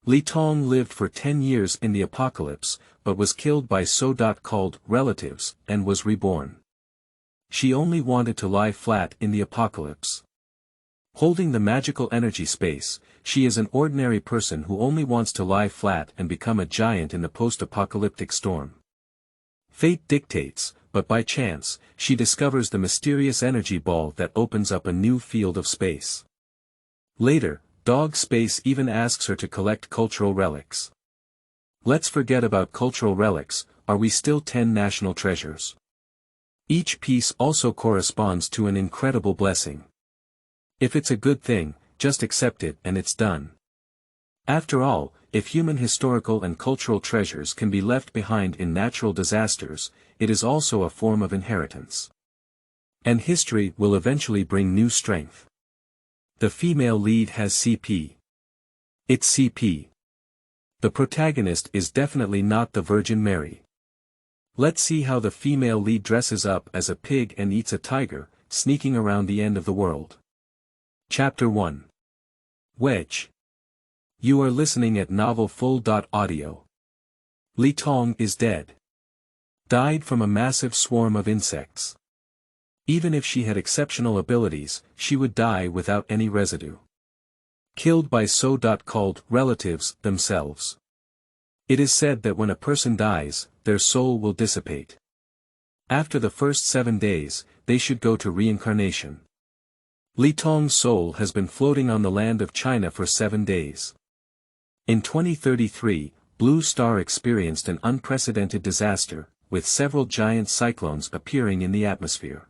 Li Tong lived for 10 years in the apocalypse, but was killed by so-called relatives, and was reborn. She only wanted to lie flat in the apocalypse. Holding the magical energy space, she is an ordinary person who only wants to lie flat and become a giant in the post-apocalyptic storm. Fate dictates, but by chance, she discovers the mysterious energy ball that opens up a new field of space. Later, Dog Space even asks her to collect cultural relics. Let's forget about cultural relics, are we still 10 national treasures? Each piece also corresponds to an incredible blessing. If it's a good thing, just accept it and it's done. After all, if human historical and cultural treasures can be left behind in natural disasters, it is also a form of inheritance. And history will eventually bring new strength. The female lead has CP. It's CP. The protagonist is definitely not the Virgin Mary. Let's see how the female lead dresses up as a pig and eats a tiger, sneaking around the end of the world. Chapter 1. Wedge. You are listening at novelfull.audio. Li Tong is dead. Died from a massive swarm of insects. Even if she had exceptional abilities, she would die without any residue. Killed by so-called relatives themselves. It is said that when a person dies, their soul will dissipate. After the first 7 days, they should go to reincarnation. Li Tong's soul has been floating on the land of China for 7 days. In 2033, Blue Star experienced an unprecedented disaster, with several giant cyclones appearing in the atmosphere.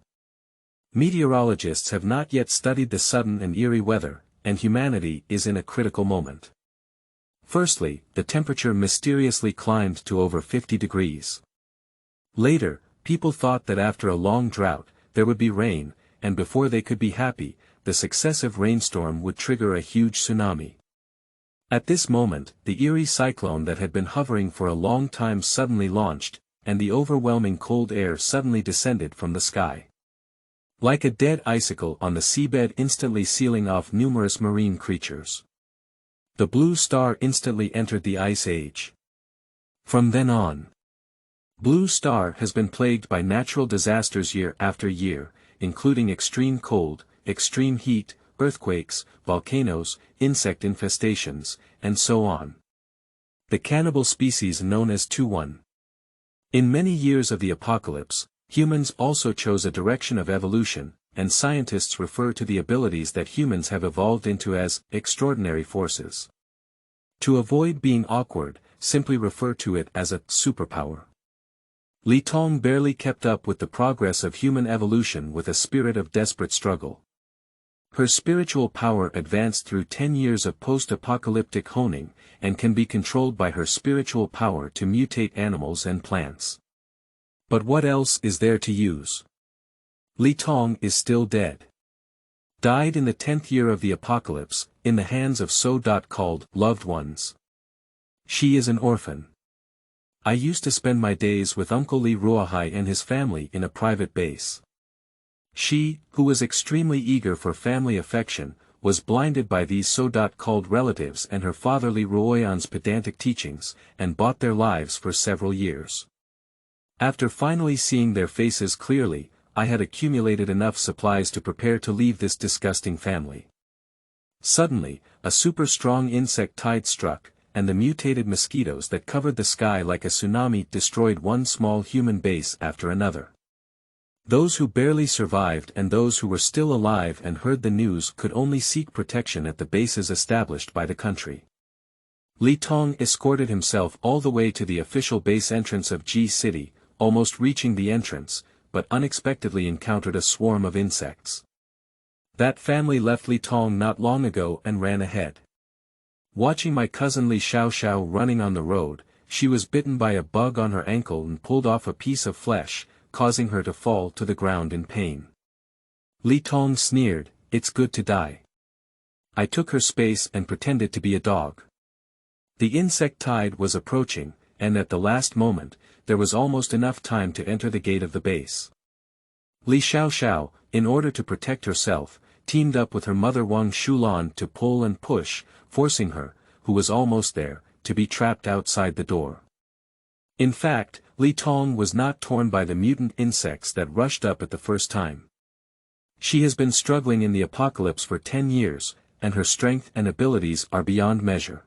Meteorologists have not yet studied the sudden and eerie weather, and humanity is in a critical moment. Firstly, the temperature mysteriously climbed to over 50 degrees. Later, people thought that after a long drought, there would be rain, and before they could be happy, the successive rainstorm would trigger a huge tsunami. At this moment, the eerie cyclone that had been hovering for a long time suddenly launched, and the overwhelming cold air suddenly descended from the sky. Like a dead icicle on the seabed, instantly sealing off numerous marine creatures. The Blue Star instantly entered the Ice Age. From then on, Blue Star has been plagued by natural disasters year after year, including extreme cold, extreme heat, earthquakes, volcanoes, insect infestations, and so on. The cannibal species known as 2-1. In many years of the apocalypse, humans also chose a direction of evolution, and scientists refer to the abilities that humans have evolved into as extraordinary forces. To avoid being awkward, simply refer to it as a superpower. Li Tong barely kept up with the progress of human evolution with a spirit of desperate struggle. Her spiritual power advanced through 10 years of post-apocalyptic honing, and can be controlled by her spiritual power to mutate animals and plants. But what else is there to use? Li Tong is still dead. Died in the 10th year of the apocalypse, in the hands of so-called loved ones. She is an orphan. I used to spend my days with Uncle Li Ruohai and his family in a private base. She, who was extremely eager for family affection, was blinded by these so-called relatives and her father Li Ruoyan's pedantic teachings, and bought their lives for several years. After finally seeing their faces clearly, I had accumulated enough supplies to prepare to leave this disgusting family. Suddenly, a super-strong insect tide struck, and the mutated mosquitoes that covered the sky like a tsunami destroyed one small human base after another. Those who barely survived and those who were still alive and heard the news could only seek protection at the bases established by the country. Li Tong escorted himself all the way to the official base entrance of G City, almost reaching the entrance, but unexpectedly encountered a swarm of insects. That family left Li Tong not long ago and ran ahead. Watching my cousin Li Xiao running on the road, she was bitten by a bug on her ankle and pulled off a piece of flesh, causing her to fall to the ground in pain. Li Tong sneered, "It's good to die." I took her space and pretended to be a dog. The insect tide was approaching, and at the last moment, there was almost enough time to enter the gate of the base. Li Xiao, in order to protect herself, teamed up with her mother Wang Shulan to pull and push, forcing her, who was almost there, to be trapped outside the door. In fact, Li Tong was not torn by the mutant insects that rushed up at the first time. She has been struggling in the apocalypse for 10 years, and her strength and abilities are beyond measure.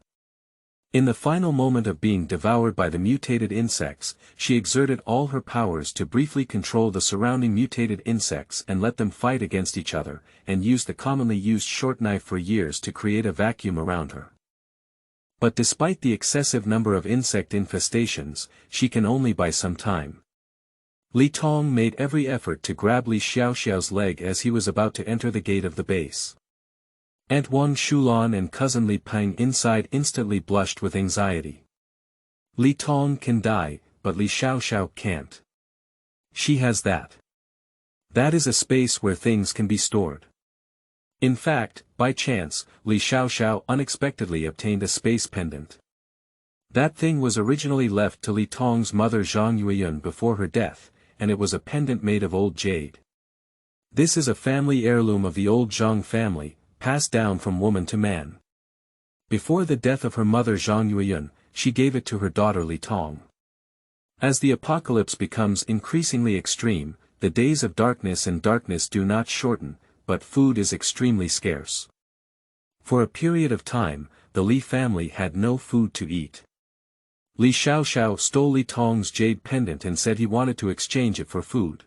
In the final moment of being devoured by the mutated insects, she exerted all her powers to briefly control the surrounding mutated insects and let them fight against each other, and used the commonly used short knife for years to create a vacuum around her. But despite the excessive number of insect infestations, she can only buy some time. Li Tong made every effort to grab Li Xiaoxiao's leg as he was about to enter the gate of the base. Aunt Wan Shulan and cousin Li Peng inside instantly blushed with anxiety. Li Tong can die, but Li Xiaoxiao can't. She has that. That is a space where things can be stored. In fact, by chance, Li Xiaoxiao unexpectedly obtained a space pendant. That thing was originally left to Li Tong's mother Zhang Yueyun before her death, and it was a pendant made of old jade. This is a family heirloom of the old Zhang family, passed down from woman to man. Before the death of her mother Zhang Yueyun, she gave it to her daughter Li Tong. As the apocalypse becomes increasingly extreme, the days of darkness and darkness do not shorten, but food is extremely scarce. For a period of time, the Li family had no food to eat. Li Xiaoxiao stole Li Tong's jade pendant and said he wanted to exchange it for food.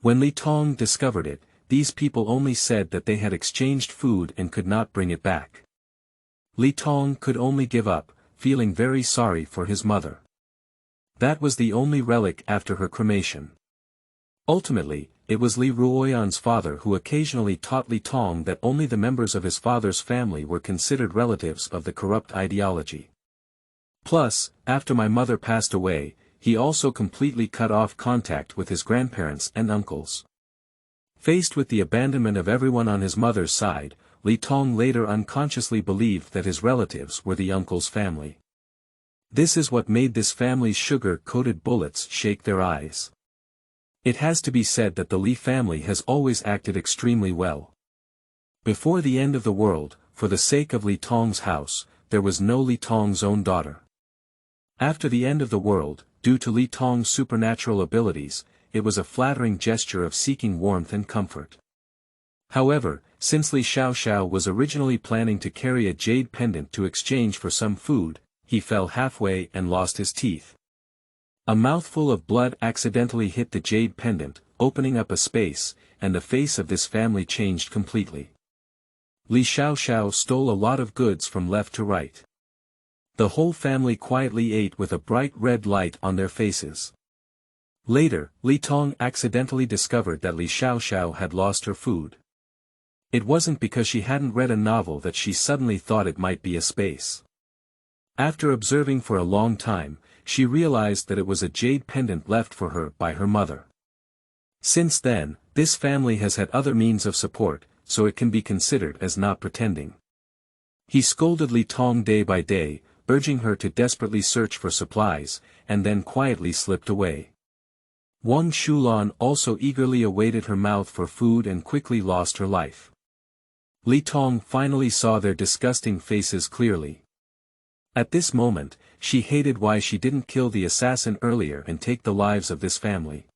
When Li Tong discovered it, these people only said that they had exchanged food and could not bring it back. Li Tong could only give up, feeling very sorry for his mother. That was the only relic after her cremation. Ultimately, it was Li Ruoyan's father who occasionally taught Li Tong that only the members of his father's family were considered relatives of the corrupt ideology. Plus, after my mother passed away, he also completely cut off contact with his grandparents and uncles. Faced with the abandonment of everyone on his mother's side, Li Tong later unconsciously believed that his relatives were the uncle's family. This is what made this family's sugar-coated bullets shake their eyes. It has to be said that the Li family has always acted extremely well. Before the end of the world, for the sake of Li Tong's house, there was no Li Tong's own daughter. After the end of the world, due to Li Tong's supernatural abilities, it was a flattering gesture of seeking warmth and comfort. However, since Li Xiaoxiao was originally planning to carry a jade pendant to exchange for some food, he fell halfway and lost his teeth. A mouthful of blood accidentally hit the jade pendant, opening up a space, and the face of this family changed completely. Li Xiaoxiao stole a lot of goods from left to right. The whole family quietly ate with a bright red light on their faces. Later, Li Tong accidentally discovered that Li Xiaoxiao had lost her food. It wasn't because she hadn't read a novel that she suddenly thought it might be a space. After observing for a long time, she realized that it was a jade pendant left for her by her mother. Since then, this family has had other means of support, so it can be considered as not pretending. He scolded Li Tong day by day, urging her to desperately search for supplies, and then quietly slipped away. Wang Shulan also eagerly awaited her mouth for food and quickly lost her life. Li Tong finally saw their disgusting faces clearly. At this moment, she hated why she didn't kill the assassin earlier and take the lives of this family.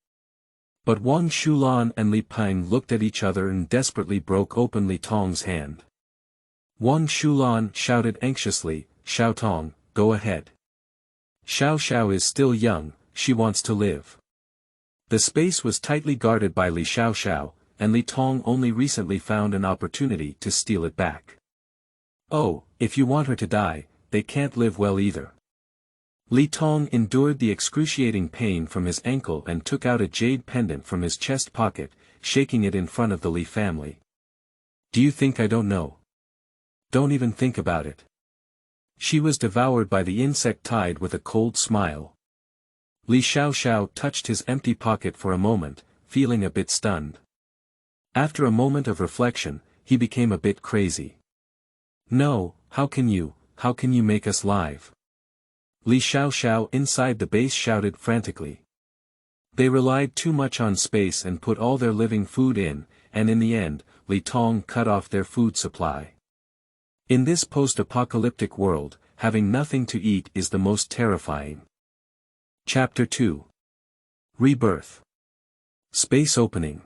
But Wang Shulan and Li Peng looked at each other and desperately broke open Li Tong's hand. Wang Shulan shouted anxiously, "Xiao Tong, go ahead. Xiao Xiao is still young, she wants to live." The space was tightly guarded by Li Xiaoxiao, and Li Tong only recently found an opportunity to steal it back. Oh, if you want her to die, they can't live well either. Li Tong endured the excruciating pain from his ankle and took out a jade pendant from his chest pocket, shaking it in front of the Li family. "Do you think I don't know? Don't even think about it." She was devoured by the insect tide with a cold smile. Li Xiaoxiao touched his empty pocket for a moment, feeling a bit stunned. After a moment of reflection, he became a bit crazy. "No, how can you make us live?" Li Xiaoxiao inside the base shouted frantically. They relied too much on space and put all their living food in, and in the end, Li Tong cut off their food supply. In this post-apocalyptic world, having nothing to eat is the most terrifying. Chapter 2. Rebirth. Space opening.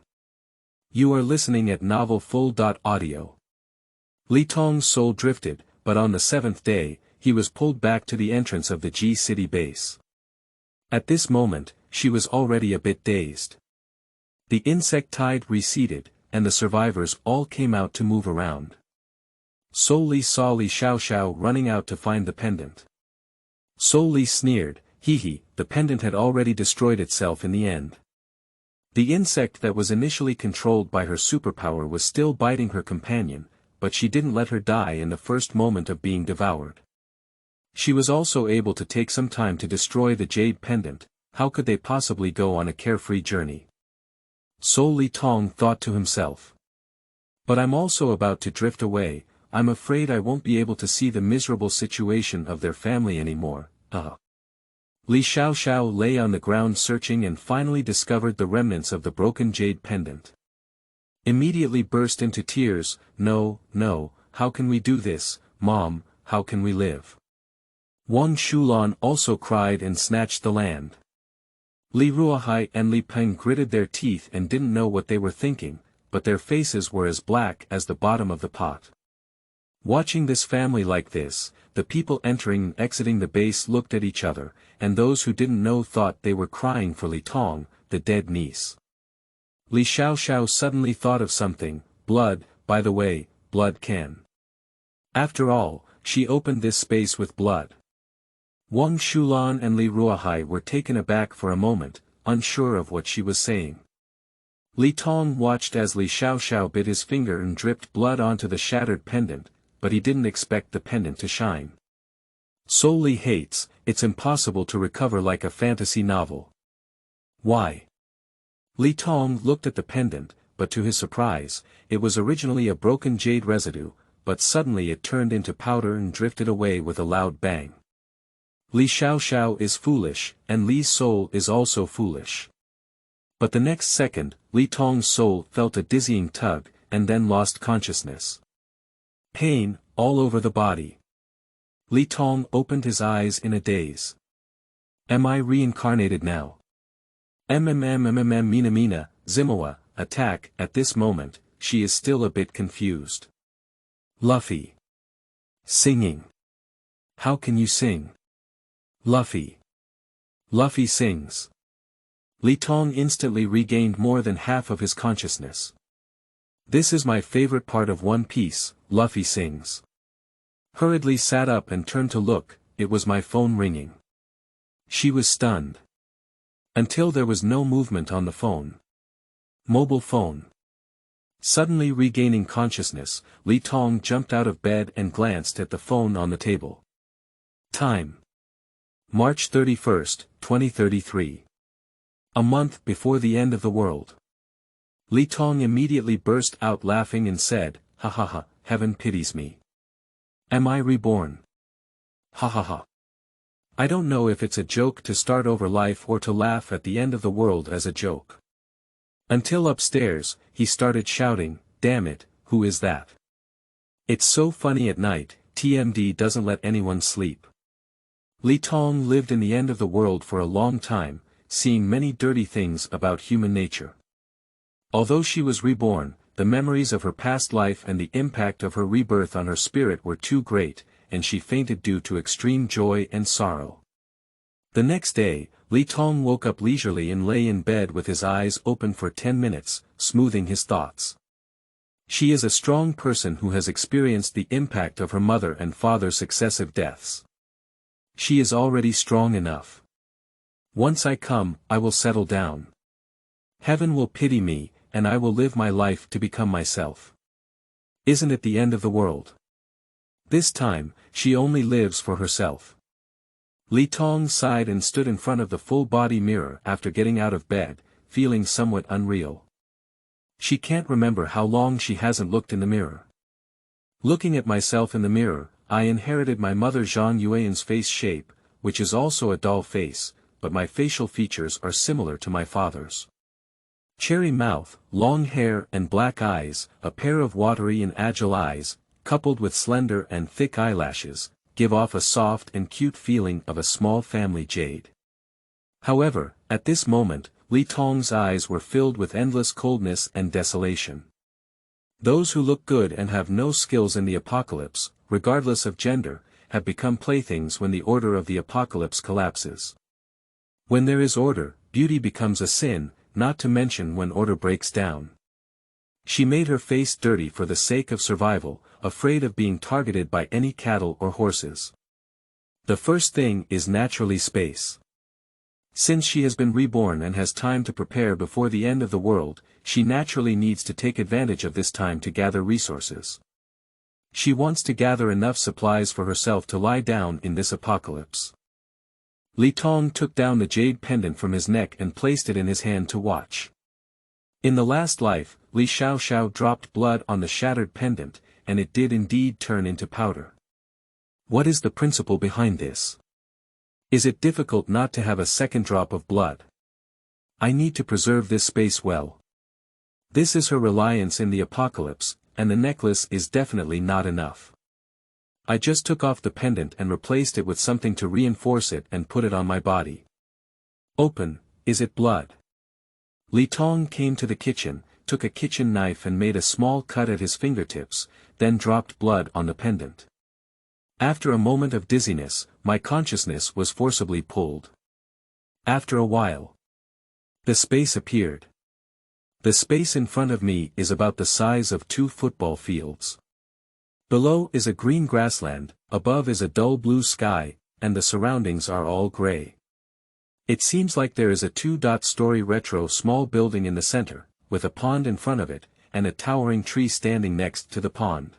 You are listening at Novel Full.audio. Li Tong's soul drifted, but on the seventh day, he was pulled back to the entrance of the G-City base. At this moment, she was already a bit dazed. The insect tide receded, and the survivors all came out to move around. Soul Li saw Li Xiaoxiao running out to find the pendant. Soul Li sneered, hee, the pendant had already destroyed itself in the end. The insect that was initially controlled by her superpower was still biting her companion, but she didn't let her die in the first moment of being devoured. She was also able to take some time to destroy the jade pendant. How could they possibly go on a carefree journey? Soul Li Tong thought to himself. But I'm also about to drift away. I'm afraid I won't be able to see the miserable situation of their family anymore. Li Xiaoxiao lay on the ground searching and finally discovered the remnants of the broken jade pendant. Immediately burst into tears. No, how can we do this, Mom, how can we live? Wang Shulan also cried and snatched the land. Li Ruohai and Li Peng gritted their teeth and didn't know what they were thinking, but their faces were as black as the bottom of the pot. Watching this family like this, the people entering and exiting the base looked at each other, and those who didn't know thought they were crying for Li Tong, the dead niece. Li Xiaoxiao suddenly thought of something. Blood, by the way, blood can. After all, she opened this space with blood. Wang Shulan and Li Ruohai were taken aback for a moment, unsure of what she was saying. Li Tong watched as Li Xiaoxiao bit his finger and dripped blood onto the shattered pendant, but he didn't expect the pendant to shine. Soul Li hates, it's impossible to recover like a fantasy novel. Why? Li Tong looked at the pendant, but to his surprise, it was originally a broken jade residue, but suddenly it turned into powder and drifted away with a loud bang. Li Xiaoxiao is foolish, and Li's soul is also foolish. But the next second, Li Tong's soul felt a dizzying tug, and then lost consciousness. Pain, all over the body. Li Tong opened his eyes in a daze. Am I reincarnated now? Mina, Zimawa, attack. At this moment, she is still a bit confused. Luffy. Singing. How can you sing? Luffy. Luffy sings. Li Tong instantly regained more than half of his consciousness. This is my favorite part of One Piece, Luffy sings. Hurriedly sat up and turned to look, it was my phone ringing. She was stunned. Until there was no movement on the phone. Mobile phone. Suddenly regaining consciousness, Li Tong jumped out of bed and glanced at the phone on the table. Time. March 31st, 2033. A month before the end of the world. Li Tong immediately burst out laughing and said, ha, heaven pities me. Am I reborn? Ha. I don't know if it's a joke to start over life or to laugh at the end of the world as a joke. Until upstairs, he started shouting, damn it, who is that? It's so funny at night, TMD doesn't let anyone sleep. Li Tong lived in the end of the world for a long time, seeing many dirty things about human nature. Although she was reborn, the memories of her past life and the impact of her rebirth on her spirit were too great, and she fainted due to extreme joy and sorrow. The next day, Li Tong woke up leisurely and lay in bed with his eyes open for 10 minutes, smoothing his thoughts. She is a strong person who has experienced the impact of her mother and father's successive deaths. She is already strong enough. Once I come, I will settle down. Heaven will pity me, and I will live my life to become myself. Isn't it the end of the world? This time, she only lives for herself. Li Tong sighed and stood in front of the full-body mirror after getting out of bed, feeling somewhat unreal. She can't remember how long she hasn't looked in the mirror. Looking at myself in the mirror, I inherited my mother Zhang Yuan's face shape, which is also a doll face, but my facial features are similar to my father's. Cherry mouth, long hair and black eyes, a pair of watery and agile eyes, coupled with slender and thick eyelashes, give off a soft and cute feeling of a small family jade. However, at this moment, Li Tong's eyes were filled with endless coldness and desolation. Those who look good and have no skills in the apocalypse, regardless of gender, have become playthings when the order of the apocalypse collapses. When there is order, beauty becomes a sin, not to mention when order breaks down. She made her face dirty for the sake of survival, afraid of being targeted by any cattle or horses. The first thing is naturally space. Since she has been reborn and has time to prepare before the end of the world, she naturally needs to take advantage of this time to gather resources. She wants to gather enough supplies for herself to lie down in this apocalypse. Li Tong took down the jade pendant from his neck and placed it in his hand to watch. In the last life, Li Xiaoxiao dropped blood on the shattered pendant, and it did indeed turn into powder. What is the principle behind this? Is it difficult not to have a second drop of blood? I need to preserve this space well. This is her reliance in the apocalypse, and the necklace is definitely not enough. I just took off the pendant and replaced it with something to reinforce it and put it on my body. Open, is it blood? Li Tong came to the kitchen, took a kitchen knife and made a small cut at his fingertips, then dropped blood on the pendant. After a moment of dizziness, my consciousness was forcibly pulled. After a while, the space appeared. The space in front of me is about the size of 2 football fields. Below is a green grassland, above is a dull blue sky, and the surroundings are all gray. It seems like there is a 2-story retro small building in the center, with a pond in front of it, and a towering tree standing next to the pond.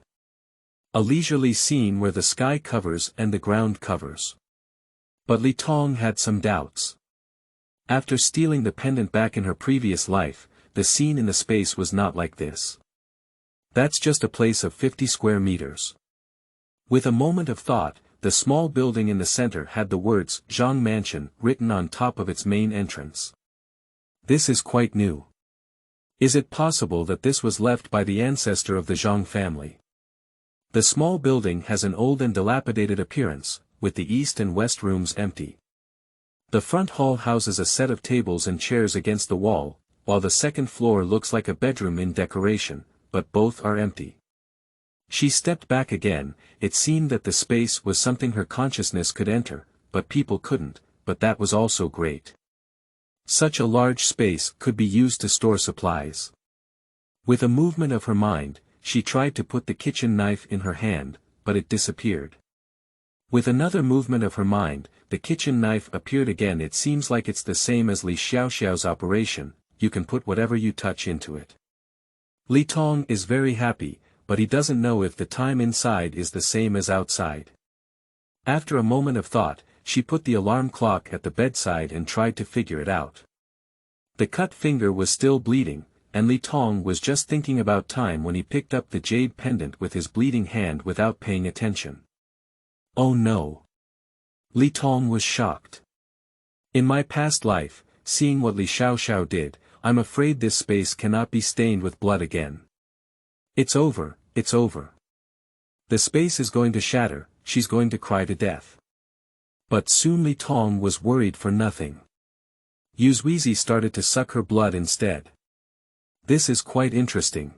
A leisurely scene where the sky covers and the ground covers. But Li Tong had some doubts. After stealing the pendant back in her previous life, the scene in the space was not like this. That's just a place of 50 square meters. With a moment of thought, the small building in the center had the words Zhang Mansion written on top of its main entrance. This is quite new. Is it possible that this was left by the ancestor of the Zhang family? The small building has an old and dilapidated appearance, with the east and west rooms empty. The front hall houses a set of tables and chairs against the wall, while the second floor looks like a bedroom in decoration, but both are empty. She stepped back again. It seemed that the space was something her consciousness could enter, but people couldn't, but that was also great. Such a large space could be used to store supplies. With a movement of her mind, she tried to put the kitchen knife in her hand, but it disappeared. With another movement of her mind, the kitchen knife appeared again. It seems like it's the same as Li Xiaoxiao's operation, you can put whatever you touch into it. Li Tong is very happy, but he doesn't know if the time inside is the same as outside. After a moment of thought, she put the alarm clock at the bedside and tried to figure it out. The cut finger was still bleeding, and Li Tong was just thinking about time when he picked up the jade pendant with his bleeding hand without paying attention. Oh no! Li Tong was shocked. In my past life, seeing what Li Xiaoxiao did, I'm afraid this space cannot be stained with blood again. It's over, it's over. The space is going to shatter, she's going to cry to death. But soon Li Tong was worried for nothing. Yuzuizi started to suck her blood instead. This is quite interesting.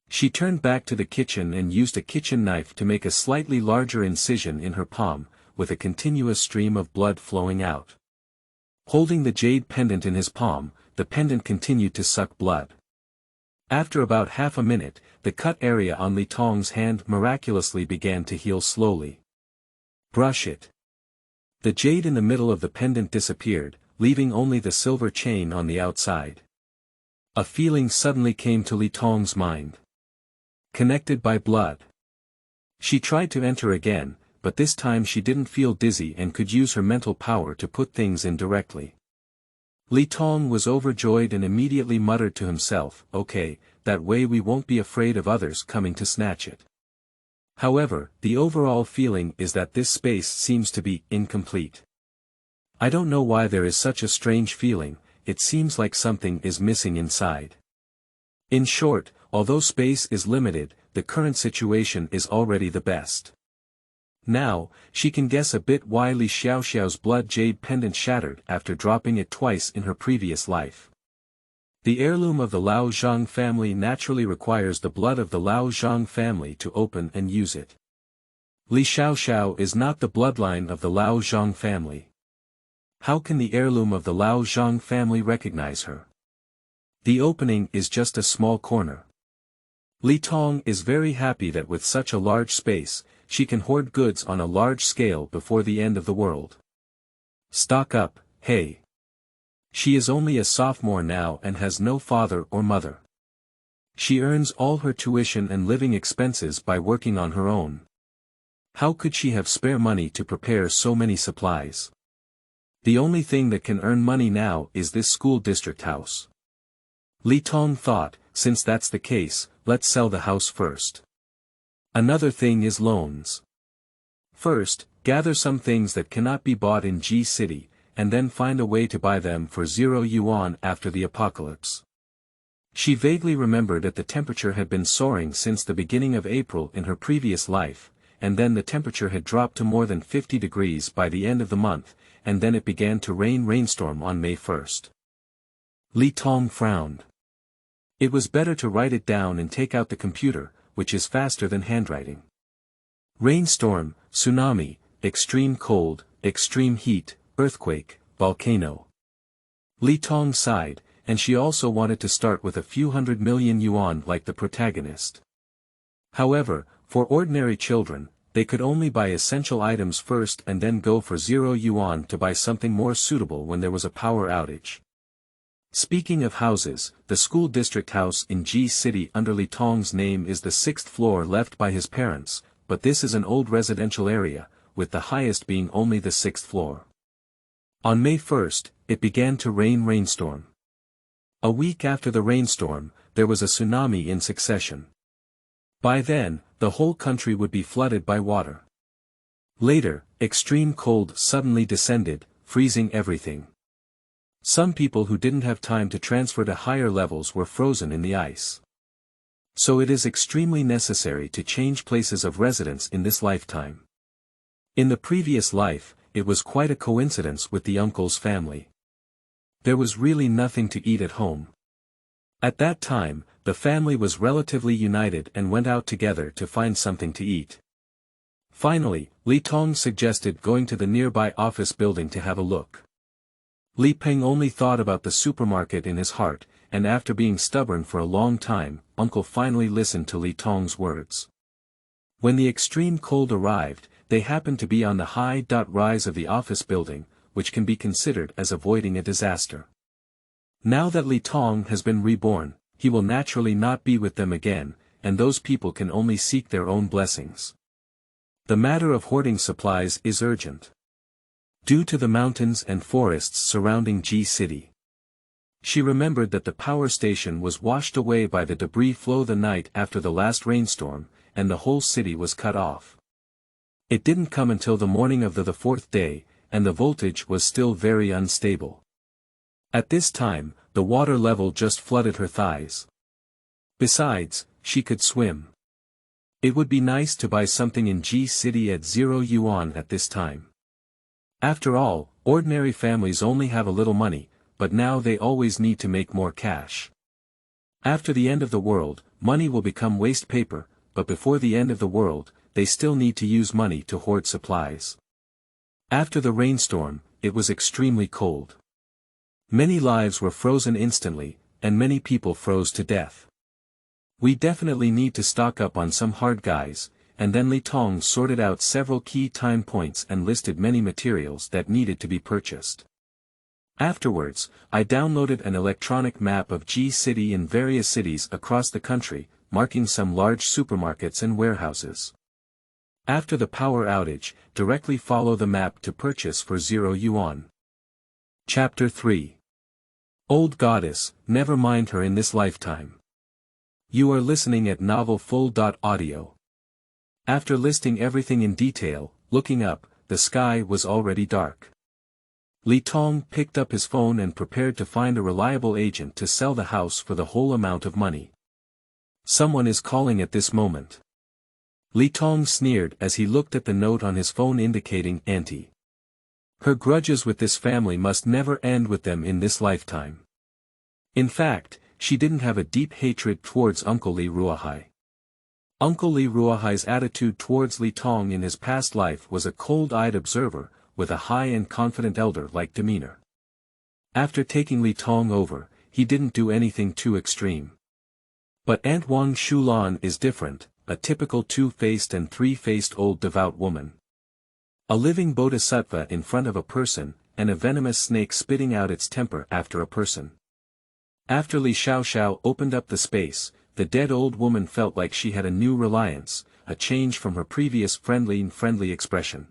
She turned back to the kitchen and used a kitchen knife to make a slightly larger incision in her palm, with a continuous stream of blood flowing out. Holding the jade pendant in his palm, the pendant continued to suck blood. After about half a minute, the cut area on Li Tong's hand miraculously began to heal slowly. Brush it. The jade in the middle of the pendant disappeared, leaving only the silver chain on the outside. A feeling suddenly came to Li Tong's mind. Connected by blood. She tried to enter again, but this time she didn't feel dizzy and could use her mental power to put things in directly. Li Tong was overjoyed and immediately muttered to himself, okay, that way we won't be afraid of others coming to snatch it. However, the overall feeling is that this space seems to be incomplete. I don't know why there is such a strange feeling, it seems like something is missing inside. In short, although space is limited, the current situation is already the best. Now, she can guess a bit why Li Xiaoxiao's blood jade pendant shattered after dropping it twice in her previous life. The heirloom of the Lao Zhang family naturally requires the blood of the Lao Zhang family to open and use it. Li Xiaoxiao is not the bloodline of the Lao Zhang family. How can the heirloom of the Lao Zhang family recognize her? The opening is just a small corner. Li Tong is very happy that with such a large space, she can hoard goods on a large scale before the end of the world. Stock up, hey. She is only a sophomore now and has no father or mother. She earns all her tuition and living expenses by working on her own. How could she have spare money to prepare so many supplies? The only thing that can earn money now is this school district house. Li Tong thought, since that's the case, let's sell the house first. Another thing is loans. First, gather some things that cannot be bought in G City, and then find a way to buy them for 0 yuan after the apocalypse. She vaguely remembered that the temperature had been soaring since the beginning of April in her previous life, and then the temperature had dropped to more than 50 degrees by the end of the month, and then it began to rainstorm on May 1st. Li Tong frowned. It was better to write it down and take out the computer, which is faster than handwriting. Rainstorm, tsunami, extreme cold, extreme heat, earthquake, volcano. Li Tong sighed, and she also wanted to start with a few 100 million yuan like the protagonist. However, for ordinary children, they could only buy essential items first and then go for 0 yuan to buy something more suitable when there was a power outage. Speaking of houses, the school district house in G City under Li Tong's name is the 6th floor left by his parents, but this is an old residential area, with the highest being only the 6th floor. On May 1st, it began to rainstorm. A week after the rainstorm, there was a tsunami in succession. By then, the whole country would be flooded by water. Later, extreme cold suddenly descended, freezing everything. Some people who didn't have time to transfer to higher levels were frozen in the ice. So it is extremely necessary to change places of residence in this lifetime. In the previous life, it was quite a coincidence with the uncle's family. There was really nothing to eat at home. At that time, the family was relatively united and went out together to find something to eat. Finally, Li Tong suggested going to the nearby office building to have a look. Li Peng only thought about the supermarket in his heart, and after being stubborn for a long time, Uncle finally listened to Li Tong's words. When the extreme cold arrived, they happened to be on the high-rise of the office building, which can be considered as avoiding a disaster. Now that Li Tong has been reborn, he will naturally not be with them again, and those people can only seek their own blessings. The matter of hoarding supplies is urgent. Due to the mountains and forests surrounding G City. She remembered that the power station was washed away by the debris flow the night after the last rainstorm, and the whole city was cut off. It didn't come until the morning of the fourth day, and the voltage was still very unstable. At this time, the water level just flooded her thighs. Besides, she could swim. It would be nice to buy something in G City at 0 yuan at this time. After all, ordinary families only have a little money, but now they always need to make more cash. After the end of the world, money will become waste paper, but before the end of the world, they still need to use money to hoard supplies. After the rainstorm, it was extremely cold. Many lives were frozen instantly, and many people froze to death. We definitely need to stock up on some hard guys, and then Li Tong sorted out several key time points and listed many materials that needed to be purchased. Afterwards, I downloaded an electronic map of G City in various cities across the country, marking some large supermarkets and warehouses. After the power outage, directly follow the map to purchase for 0 yuan. Chapter 3. Old Goddess, never mind her in this lifetime. You are listening at novelfull.audio. After listing everything in detail, looking up, the sky was already dark. Li Tong picked up his phone and prepared to find a reliable agent to sell the house for the whole amount of money. Someone is calling at this moment. Li Tong sneered as he looked at the note on his phone indicating Auntie. Her grudges with this family must never end with them in this lifetime. In fact, she didn't have a deep hatred towards Uncle Li Ruohai. Uncle Li Ruohai's attitude towards Li Tong in his past life was a cold-eyed observer, with a high and confident elder-like demeanor. After taking Li Tong over, he didn't do anything too extreme. But Aunt Wang Shulan is different, a typical two-faced and three-faced old devout woman. A living bodhisattva in front of a person, and a venomous snake spitting out its temper after a person. After Li Xiaoxiao opened up the space, the dead old woman felt like she had a new reliance, a change from her previous friendly expression.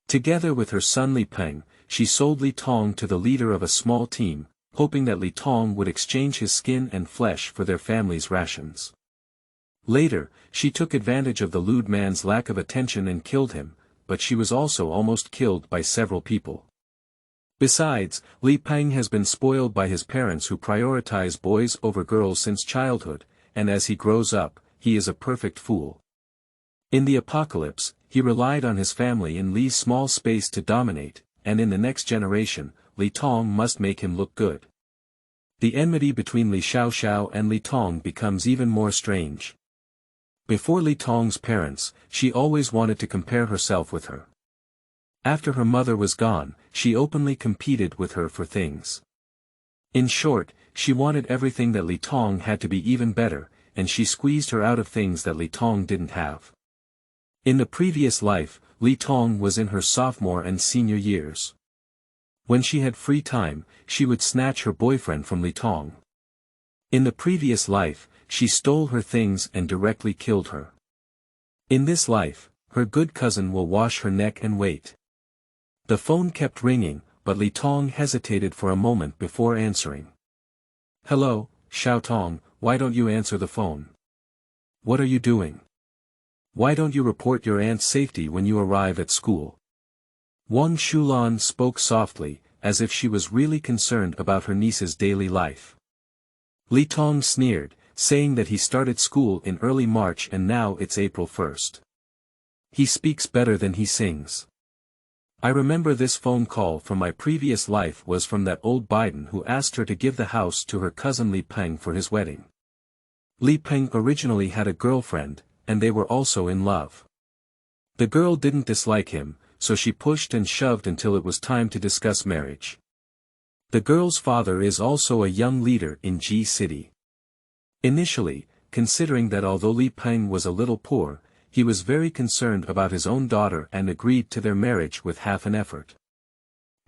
Together with her son Li Peng, she sold Li Tong to the leader of a small team, hoping that Li Tong would exchange his skin and flesh for their family's rations. Later, she took advantage of the lewd man's lack of attention and killed him, but she was also almost killed by several people. Besides, Li Peng has been spoiled by his parents who prioritize boys over girls since childhood, and as he grows up, he is a perfect fool. In the apocalypse, he relied on his family in Li's small space to dominate, and in the next generation, Li Tong must make him look good. The enmity between Li Xiaoxiao and Li Tong becomes even more strange. Before Li Tong's parents, she always wanted to compare herself with her. After her mother was gone, she openly competed with her for things. In short, she wanted everything that Li Tong had to be even better, and she squeezed her out of things that Li Tong didn't have. In the previous life, Li Tong was in her sophomore and senior years. When she had free time, she would snatch her boyfriend from Li Tong. In the previous life, she stole her things and directly killed her. In this life, her good cousin will wash her neck and wait. The phone kept ringing, but Li Tong hesitated for a moment before answering. "Hello, Xiao Tong, why don't you answer the phone? What are you doing? Why don't you report your aunt's safety when you arrive at school?" Wang Shulan spoke softly, as if she was really concerned about her niece's daily life. Li Tong sneered, saying that he started school in early March and now it's April 1st. He speaks better than he sings. I remember this phone call from my previous life was from that old Biden who asked her to give the house to her cousin Li Peng for his wedding. Li Peng originally had a girlfriend, and they were also in love. The girl didn't dislike him, so she pushed and shoved until it was time to discuss marriage. The girl's father is also a young leader in G City. Initially, considering that although Li Peng was a little poor, he was very concerned about his own daughter and agreed to their marriage with half an effort.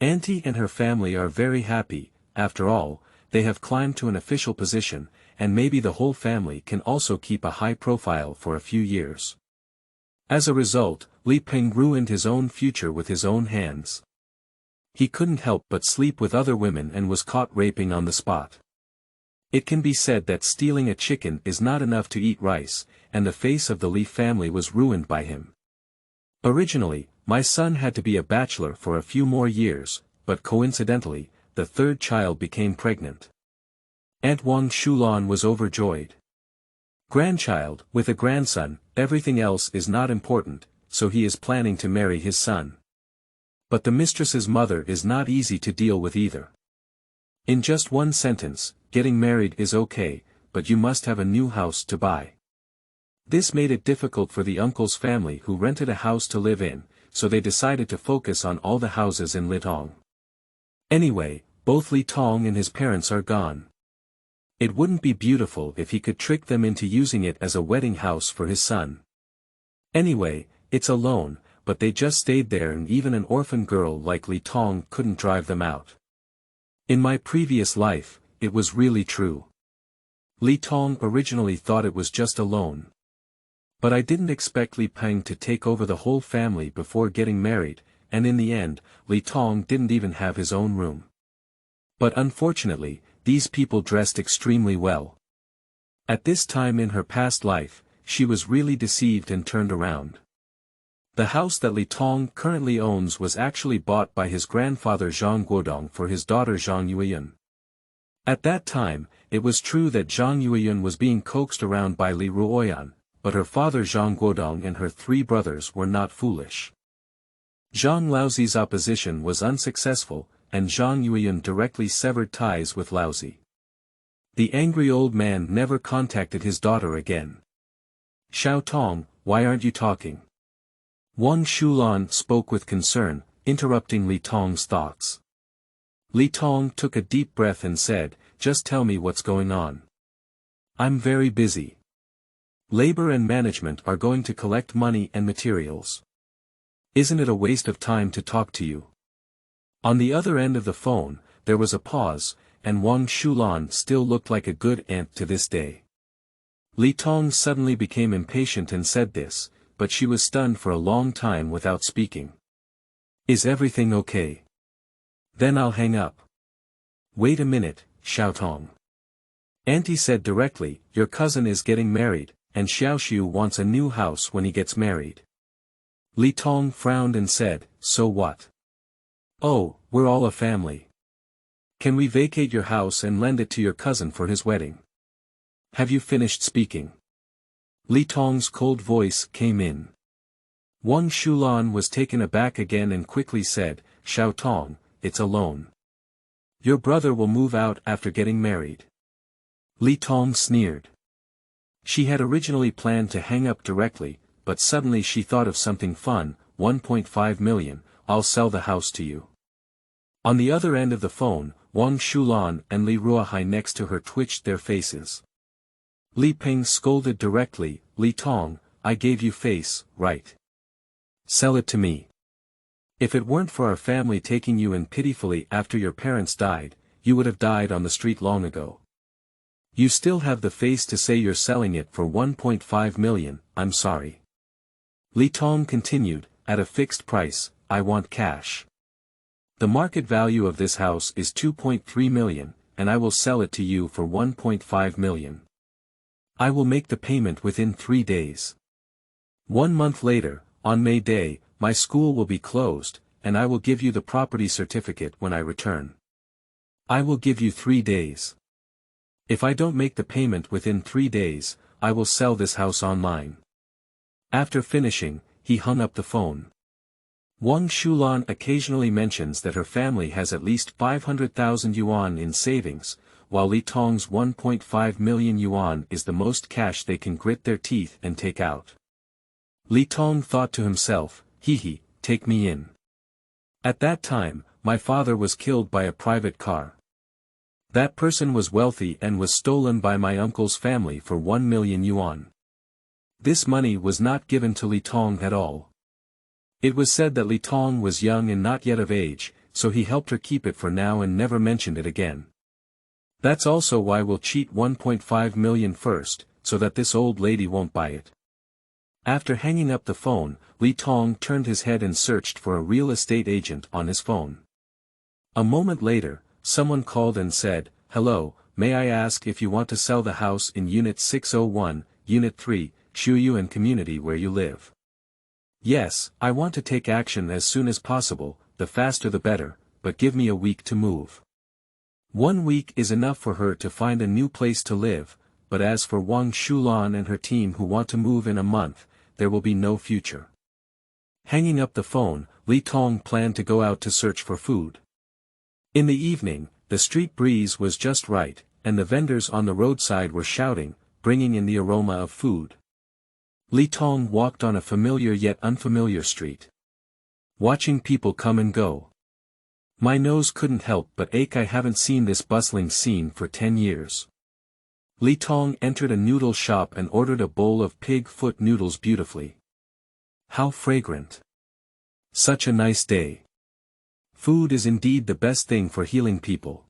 Auntie and her family are very happy, after all, they have climbed to an official position, and maybe the whole family can also keep a high profile for a few years. As a result, Li Peng ruined his own future with his own hands. He couldn't help but sleep with other women and was caught raping on the spot. It can be said that stealing a chicken is not enough to eat rice, and the face of the Li family was ruined by him. Originally, my son had to be a bachelor for a few more years, but coincidentally, the third child became pregnant. Aunt Wang Shulan was overjoyed. Grandchild, with a grandson, everything else is not important, so he is planning to marry his son. But the mistress's mother is not easy to deal with either. In just one sentence, getting married is okay, but you must have a new house to buy. This made it difficult for the uncle's family who rented a house to live in, so they decided to focus on all the houses in Li Tong. Anyway, both Li Tong and his parents are gone. It wouldn't be beautiful if he could trick them into using it as a wedding house for his son. Anyway, it's a loan, but they just stayed there and even an orphan girl like Li Tong couldn't drive them out. In my previous life, it was really true. Li Tong originally thought it was just a loan. But I didn't expect Li Peng to take over the whole family before getting married, and in the end, Li Tong didn't even have his own room. But unfortunately, these people dressed extremely well. At this time in her past life, she was really deceived and turned around. The house that Li Tong currently owns was actually bought by his grandfather Zhang Guodong for his daughter Zhang Yueyun. At that time, It was true that Zhang Yueyun was being coaxed around by Li Ruoyan, but her father Zhang Guodong and her 3 brothers were not foolish. Zhang Laozi's opposition was unsuccessful, and Zhang Yueyun directly severed ties with Laozi. The angry old man never contacted his daughter again. "Xiao Tong, why aren't you talking?" Wang Shulan spoke with concern, interrupting Li Tong's thoughts. Li Tong took a deep breath and said, "Just tell me what's going on. I'm very busy. Labor and management are going to collect money and materials. Isn't it a waste of time to talk to you?" On the other end of the phone, there was a pause, and Wang Shulan still looked like a good aunt to this day. Li Tong suddenly became impatient and said this, but she was stunned for a long time without speaking. "Is everything okay? Then I'll hang up." "Wait a minute, Xiao Tong." Auntie said directly, "Your cousin is getting married, and Xiaoxiu wants a new house when he gets married." Li Tong frowned and said, "So what? Oh, we're all a family. Can we vacate your house and lend it to your cousin for his wedding? Have you finished speaking?" Li Tong's cold voice came in. Wang Shulan was taken aback again and quickly said, "Xiao Tong, it's a loan. Your brother will move out after getting married." Li Tong sneered. She had originally planned to hang up directly, but suddenly she thought of something fun. 1.5 million, I'll sell the house to you." On the other end of the phone, Wang Shulan and Li Ruohai next to her twitched their faces. Li Ping scolded directly, "Li Tong, I gave you face, right? Sell it to me. If it weren't for our family taking you in pitifully after your parents died, you would have died on the street long ago. You still have the face to say you're selling it for 1.5 million, I'm sorry." Li Tong continued, "At a fixed price, I want cash. The market value of this house is 2.3 million, and I will sell it to you for 1.5 million. I will make the payment within 3 days. 1 month later, on May Day, my school will be closed, and I will give you the property certificate when I return. I will give you 3 days. If I don't make the payment within 3 days, I will sell this house online." After finishing, he hung up the phone. Wang Shulan occasionally mentions that her family has at least 500,000 yuan in savings, while Li Tong's 1.5 million yuan is the most cash they can grit their teeth and take out. Li Tong thought to himself, "Hee, take me in. At that time, my father was killed by a private car. That person was wealthy and was stolen by my uncle's family for 1 million yuan. This money was not given to Li Tong at all. It was said that Li Tong was young and not yet of age, so he helped her keep it for now and never mentioned it again. That's also why we'll cheat 1.5 million first, so that this old lady won't buy it." After hanging up the phone, Li Tong turned his head and searched for a real estate agent on his phone. A moment later, someone called and said, "Hello, may I ask if you want to sell the house in Unit 601, Unit 3, Xianyan community where you live?" "Yes, I want to take action as soon as possible, the faster the better, but give me a week to move." 1 week is enough for her to find a new place to live, but as for Wang Shulan and her team who want to move in a month, there will be no future. Hanging up the phone, Li Tong planned to go out to search for food. In the evening, the street breeze was just right, and the vendors on the roadside were shouting, bringing in the aroma of food. Li Tong walked on a familiar yet unfamiliar street, watching people come and go. My nose couldn't help but ache. I haven't seen this bustling scene for 10 years. Li Tong entered a noodle shop and ordered a bowl of pig foot noodles beautifully. How fragrant. Such a nice day. Food is indeed the best thing for healing people.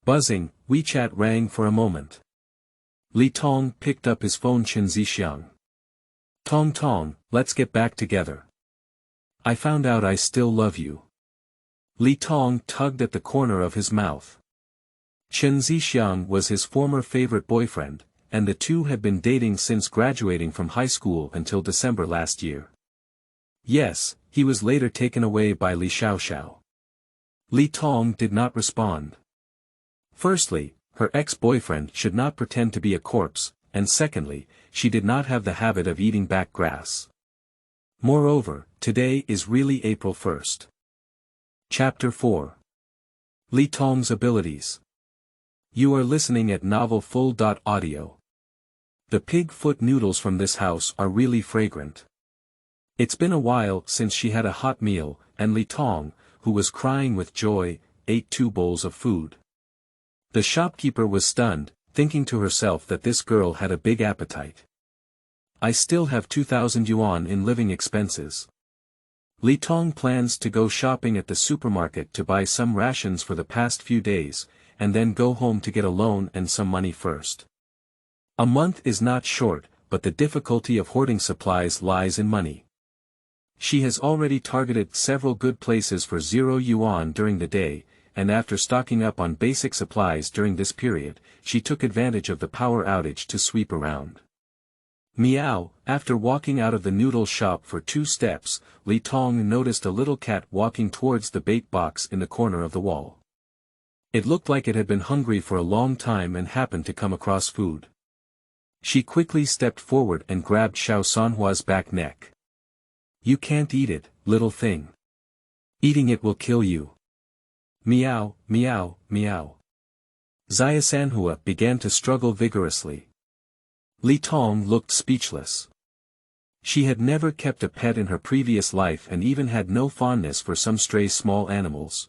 Buzzing, WeChat rang for a moment. Li Tong picked up his phone. Chen Zixiang. Tong, let's get back together. I found out I still love you. Li Tong tugged at the corner of his mouth. Chen Zixiang was his former favorite boyfriend, and the two had been dating since graduating from high school until December last year. Yes, he was later taken away by Li Xiaoxiao. Li Tong did not respond. Firstly, her ex-boyfriend should not pretend to be a corpse, and secondly, she did not have the habit of eating back grass. Moreover, today is really April 1st. Chapter 4. Li Tong's Abilities. You are listening at Novel Full. Audio. The pig foot noodles from this house are really fragrant. It's been a while since she had a hot meal, and Li Tong, who was crying with joy, ate 2 bowls of food. The shopkeeper was stunned, thinking to herself that this girl had a big appetite. I still have 2,000 yuan in living expenses. Li Tong plans to go shopping at the supermarket to buy some rations for the past few days, and then go home to get a loan and some money first. A month is not short, but the difficulty of hoarding supplies lies in money. She has already targeted several good places for 0 yuan during the day, and after stocking up on basic supplies during this period, she took advantage of the power outage to sweep around. Meow. After walking out of the noodle shop for 2 steps, Li Tong noticed a little cat walking towards the bait box in the corner of the wall. It looked like it had been hungry for a long time and happened to come across food. She quickly stepped forward and grabbed Xiao Sanhua's back neck. You can't eat it, little thing. Eating it will kill you. Meow, meow, meow. Xia Sanhua began to struggle vigorously. Li Tong looked speechless. She had never kept a pet in her previous life and even had no fondness for some stray small animals.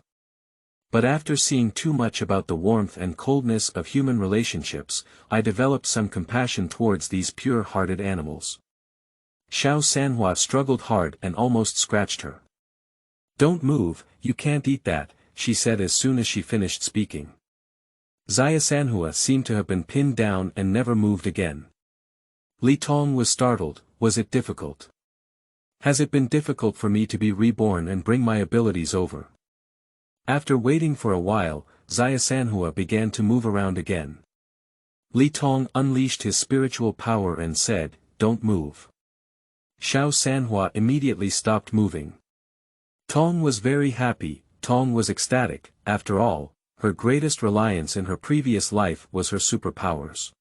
But after seeing too much about the warmth and coldness of human relationships, I developed some compassion towards these pure-hearted animals. Xiao Sanhua struggled hard and almost scratched her. Don't move, you can't eat that, she said as soon as she finished speaking. Xia Sanhua seemed to have been pinned down and never moved again. Li Tong was startled. Was it difficult? Has it been difficult for me to be reborn and bring my abilities over? After waiting for a while, Xia Sanhua began to move around again. Li Tong unleashed his spiritual power and said, Don't move. Xiao Sanhua immediately stopped moving. Tong was very happy. Tong was ecstatic. After all, her greatest reliance in her previous life was her superpowers.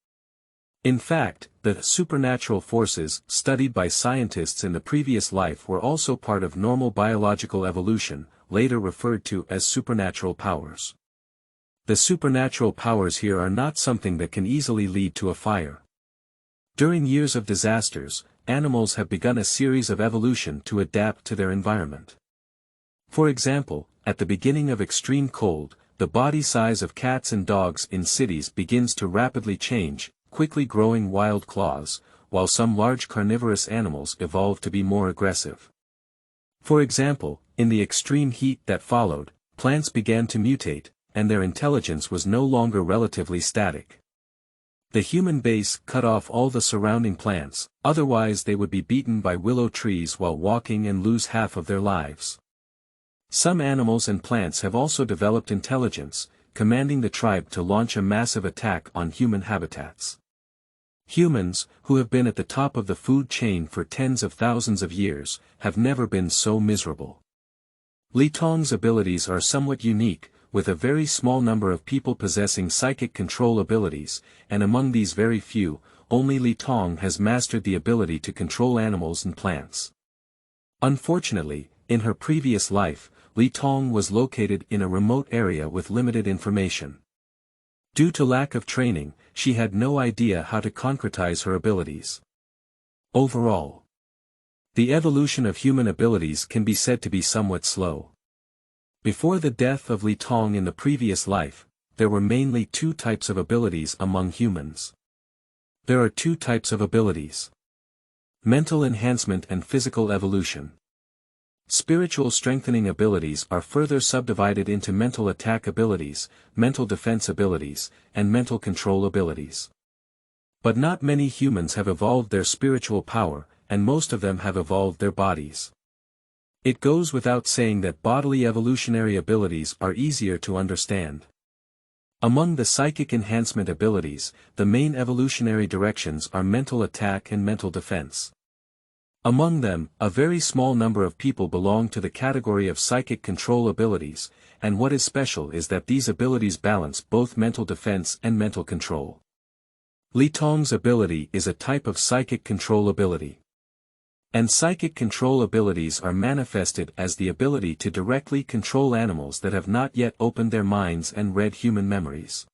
In fact, the supernatural forces studied by scientists in the previous life were also part of normal biological evolution, later referred to as supernatural powers. The supernatural powers here are not something that can easily lead to a fire. During years of disasters, animals have begun a series of evolution to adapt to their environment. For example, at the beginning of extreme cold, the body size of cats and dogs in cities begins to rapidly change, quickly growing wild claws, while some large carnivorous animals evolve to be more aggressive. For example, in the extreme heat that followed, plants began to mutate, and their intelligence was no longer relatively static. The human base cut off all the surrounding plants, otherwise they would be beaten by willow trees while walking and lose half of their lives. Some animals and plants have also developed intelligence, commanding the tribe to launch a massive attack on human habitats. Humans, who have been at the top of the food chain for tens of thousands of years, have never been so miserable. Li Tong's abilities are somewhat unique, with a very small number of people possessing psychic control abilities, and among these very few, only Li Tong has mastered the ability to control animals and plants. Unfortunately, in her previous life, Li Tong was located in a remote area with limited information. Due to lack of training, she had no idea how to concretize her abilities. Overall, the evolution of human abilities can be said to be somewhat slow. Before the death of Li Tong in the previous life, there were mainly 2 types of abilities among humans. There are 2 types of abilities: mental enhancement and physical evolution. Spiritual strengthening abilities are further subdivided into mental attack abilities, mental defense abilities, and mental control abilities. But not many humans have evolved their spiritual power, and most of them have evolved their bodies. It goes without saying that bodily evolutionary abilities are easier to understand. Among the psychic enhancement abilities, the main evolutionary directions are mental attack and mental defense. Among them, a very small number of people belong to the category of psychic control abilities, and what is special is that these abilities balance both mental defense and mental control. Li Tong's ability is a type of psychic control ability. And psychic control abilities are manifested as the ability to directly control animals that have not yet opened their minds and read human memories.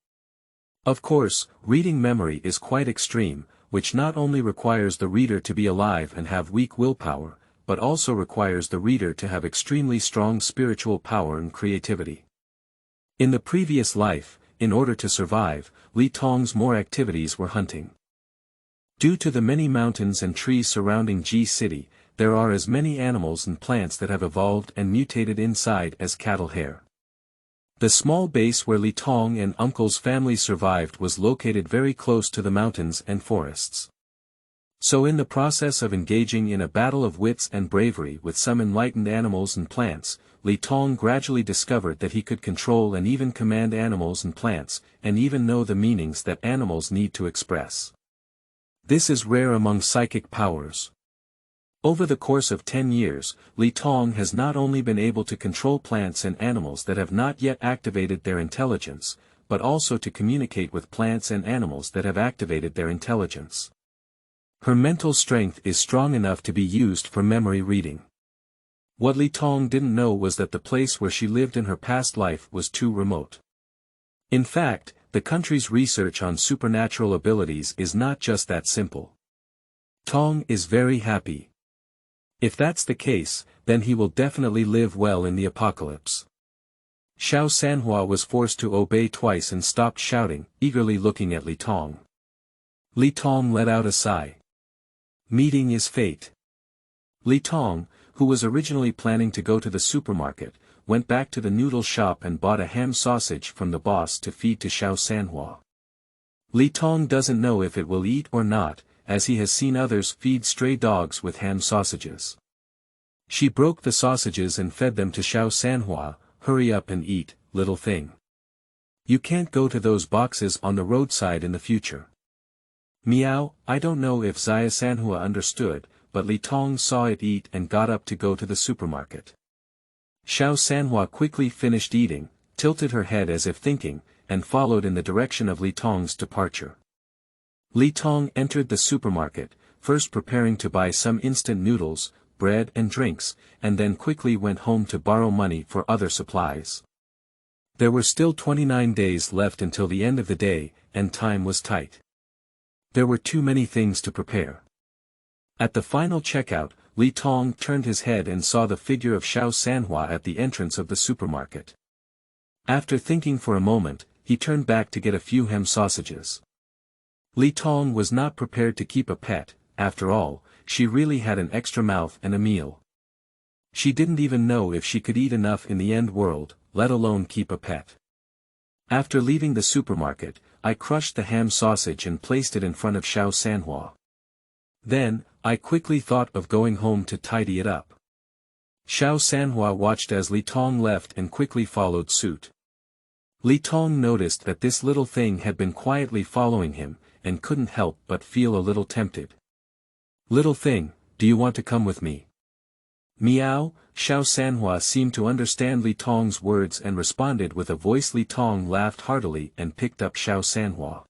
Of course, reading memory is quite extreme, which not only requires the reader to be alive and have weak willpower, but also requires the reader to have extremely strong spiritual power and creativity. In the previous life, in order to survive, Li Tong's more activities were hunting. Due to the many mountains and trees surrounding Ji City, there are as many animals and plants that have evolved and mutated inside as cattle hair. The small base where Li Tong and Uncle's family survived was located very close to the mountains and forests. So in the process of engaging in a battle of wits and bravery with some enlightened animals and plants, Li Tong gradually discovered that he could control and even command animals and plants, and even know the meanings that animals need to express. This is rare among psychic powers. Over the course of 10 years, Li Tong has not only been able to control plants and animals that have not yet activated their intelligence, but also to communicate with plants and animals that have activated their intelligence. Her mental strength is strong enough to be used for memory reading. What Li Tong didn't know was that the place where she lived in her past life was too remote. In fact, the country's research on supernatural abilities is not just that simple. Tong is very happy. If that's the case, then he will definitely live well in the apocalypse. Xiao Sanhua was forced to obey twice and stopped shouting, eagerly looking at Li Tong. Li Tong let out a sigh. Meeting is fate. Li Tong, who was originally planning to go to the supermarket, went back to the noodle shop and bought a ham sausage from the boss to feed to Xiao Sanhua. Li Tong doesn't know if it will eat or not, as he has seen others feed stray dogs with ham sausages. She broke the sausages and fed them to Xiao Sanhua. Hurry up and eat, little thing. You can't go to those boxes on the roadside in the future. Meow. I don't know if Xiao Sanhua understood, but Li Tong saw it eat and got up to go to the supermarket. Xiao Sanhua quickly finished eating, tilted her head as if thinking, and followed in the direction of Li Tong's departure. Li Tong entered the supermarket, first preparing to buy some instant noodles, bread and drinks, and then quickly went home to borrow money for other supplies. There were still 29 days left until the end of the day, and time was tight. There were too many things to prepare. At the final checkout, Li Tong turned his head and saw the figure of Xiao Sanhua at the entrance of the supermarket. After thinking for a moment, he turned back to get a few ham sausages. Li Tong was not prepared to keep a pet. After all, she really had an extra mouth and a meal. She didn't even know if she could eat enough in the end world, let alone keep a pet. After leaving the supermarket, I crushed the ham sausage and placed it in front of Xiao Sanhua. Then, I quickly thought of going home to tidy it up. Xiao Sanhua watched as Li Tong left and quickly followed suit. Li Tong noticed that this little thing had been quietly following him, and couldn't help but feel a little tempted. Little thing, do you want to come with me? Meow. Xiao Sanhua seemed to understand Li Tong's words and responded with a voice. Li Tong laughed heartily and picked up Xiao Sanhua.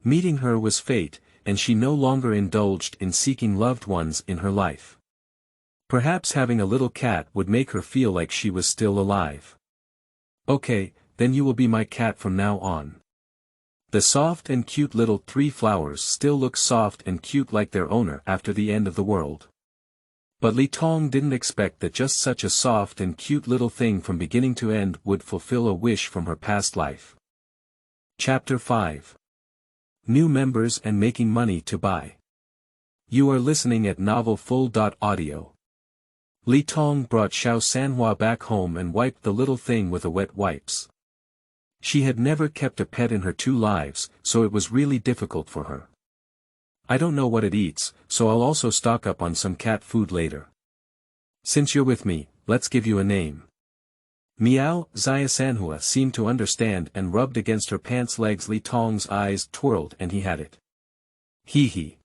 Meeting her was fate, and she no longer indulged in seeking loved ones in her life. Perhaps having a little cat would make her feel like she was still alive. Okay, then you will be my cat from now on. The soft and cute little 3 flowers still look soft and cute like their owner after the end of the world. But Li Tong didn't expect that just such a soft and cute little thing from beginning to end would fulfill a wish from her past life. Chapter 5. New members and making money to buy. You are listening at novelfull.audio. Li Tong brought Xiao Sanhua back home and wiped the little thing with a wet wipes. She had never kept a pet in her 2 lives, so it was really difficult for her. I don't know what it eats, so I'll also stock up on some cat food later. Since you're with me, let's give you a name. Meow. Xiao Sanhua seemed to understand and rubbed against her pants legs. Li Tong's eyes twirled and he had it. Hee hee.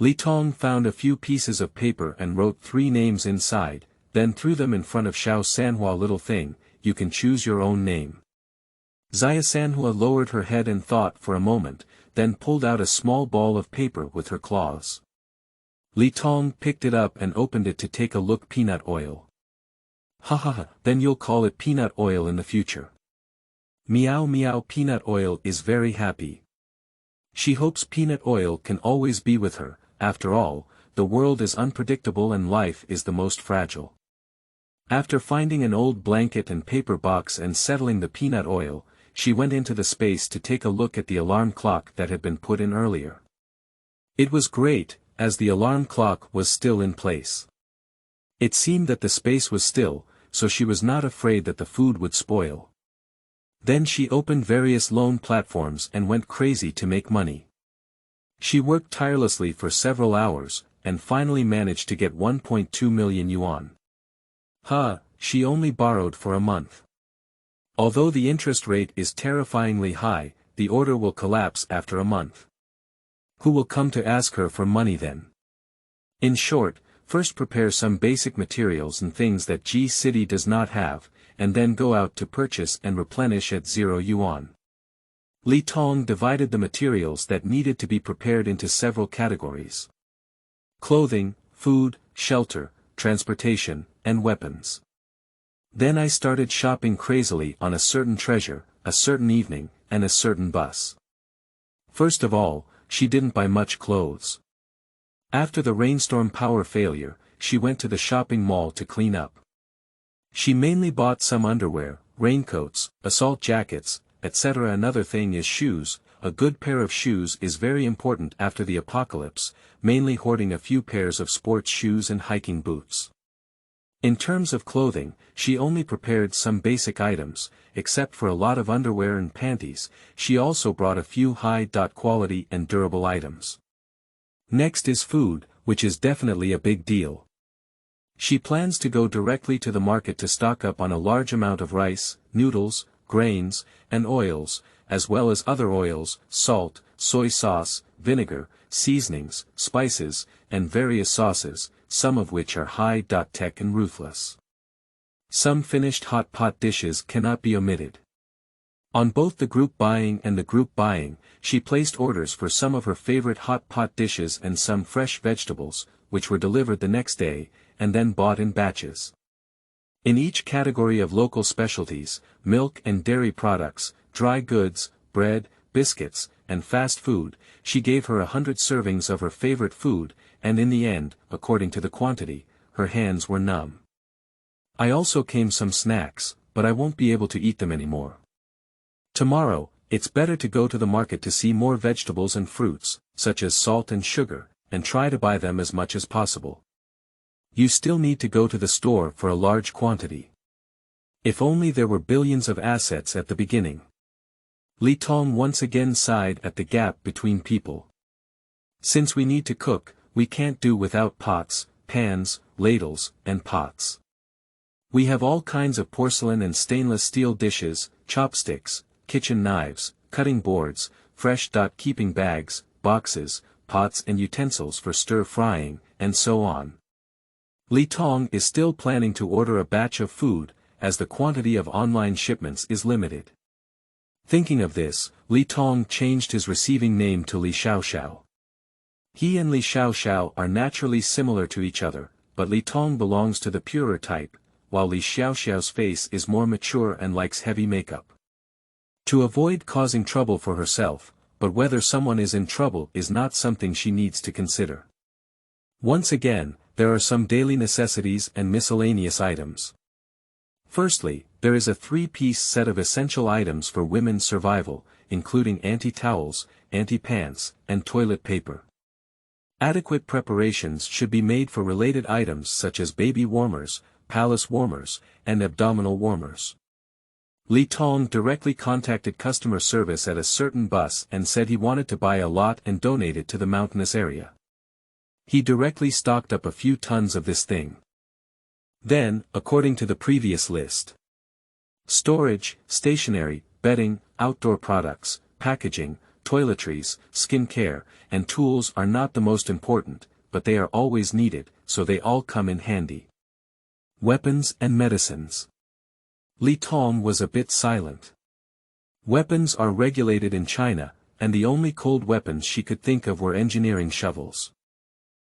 Li Tong found a few pieces of paper and wrote 3 names inside, then threw them in front of Xiao Sanhua. Little thing, you can choose your own name. Xia Sanhua lowered her head and thought for a moment, then pulled out a small ball of paper with her claws. Li Tong picked it up and opened it to take a look. Peanut oil. Ha ha ha, then you'll call it peanut oil in the future. Meow meow. Peanut oil is very happy. She hopes peanut oil can always be with her. After all, the world is unpredictable and life is the most fragile. After finding an old blanket and paper box and settling the peanut oil, she went into the space to take a look at the alarm clock that had been put in earlier. It was great, as the alarm clock was still in place. It seemed that the space was still, so she was not afraid that the food would spoil. Then she opened various loan platforms and went crazy to make money. She worked tirelessly for several hours, and finally managed to get 1.2 million yuan. She only borrowed for a month. Although the interest rate is terrifyingly high, the order will collapse after a month. Who will come to ask her for money then? In short, first prepare some basic materials and things that G City does not have, and then go out to purchase and replenish at 0 yuan. Li Tong divided the materials that needed to be prepared into several categories: clothing, food, shelter, transportation, and weapons. Then I started shopping crazily on a certain treasure, a certain evening, and a certain bus. First of all, she didn't buy much clothes. After the rainstorm power failure, she went to the shopping mall to clean up. She mainly bought some underwear, raincoats, assault jackets, etc. Another thing is shoes. A good pair of shoes is very important after the apocalypse, mainly hoarding a few pairs of sports shoes and hiking boots. In terms of clothing, she only prepared some basic items, except for a lot of underwear and panties. She also brought a few high-quality and durable items. Next is food, which is definitely a big deal. She plans to go directly to the market to stock up on a large amount of rice, noodles, grains, and oils, as well as other oils, salt, soy sauce, vinegar, seasonings, spices, and various sauces, some of which are high-tech and ruthless. Some finished hot pot dishes cannot be omitted. On both the group buying and the group buying, she placed orders for some of her favorite hot pot dishes and some fresh vegetables, which were delivered the next day, and then bought in batches. In each category of local specialties, milk and dairy products, dry goods, bread, biscuits, and fast food, she gave her 100 servings of her favorite food, and in the end, according to the quantity, her hands were numb. I also came some snacks, but I won't be able to eat them anymore. Tomorrow, it's better to go to the market to see more vegetables and fruits, such as salt and sugar, and try to buy them as much as possible. You still need to go to the store for a large quantity. If only there were billions of assets at the beginning. Li Tong once again sighed at the gap between people. Since we need to cook, we can't do without pots, pans, ladles, and pots. We have all kinds of porcelain and stainless steel dishes, chopsticks, kitchen knives, cutting boards, fresh keeping bags, boxes, pots and utensils for stir-frying, and so on. Li Tong is still planning to order a batch of food, as the quantity of online shipments is limited. Thinking of this, Li Tong changed his receiving name to Li Xiaoxiao. He and Li Xiaoxiao are naturally similar to each other, but Li Tong belongs to the purer type, while Li Xiaoxiao's face is more mature and likes heavy makeup. To avoid causing trouble for herself, but whether someone is in trouble is not something she needs to consider. Once again, there are some daily necessities and miscellaneous items. Firstly, there is a 3-piece set of essential items for women's survival, including anti-towels, anti-pants, and toilet paper. Adequate preparations should be made for related items such as baby warmers, palace warmers, and abdominal warmers. Li Tong directly contacted customer service at a certain bus and said he wanted to buy a lot and donate it to the mountainous area. He directly stocked up a few tons of this thing. Then, according to the previous list: storage, stationery, bedding, outdoor products, packaging, toiletries, skin care, and tools are not the most important, but they are always needed, so they all come in handy. Weapons and medicines. Li Tong was a bit silent. Weapons are regulated in China, and the only cold weapons she could think of were engineering shovels.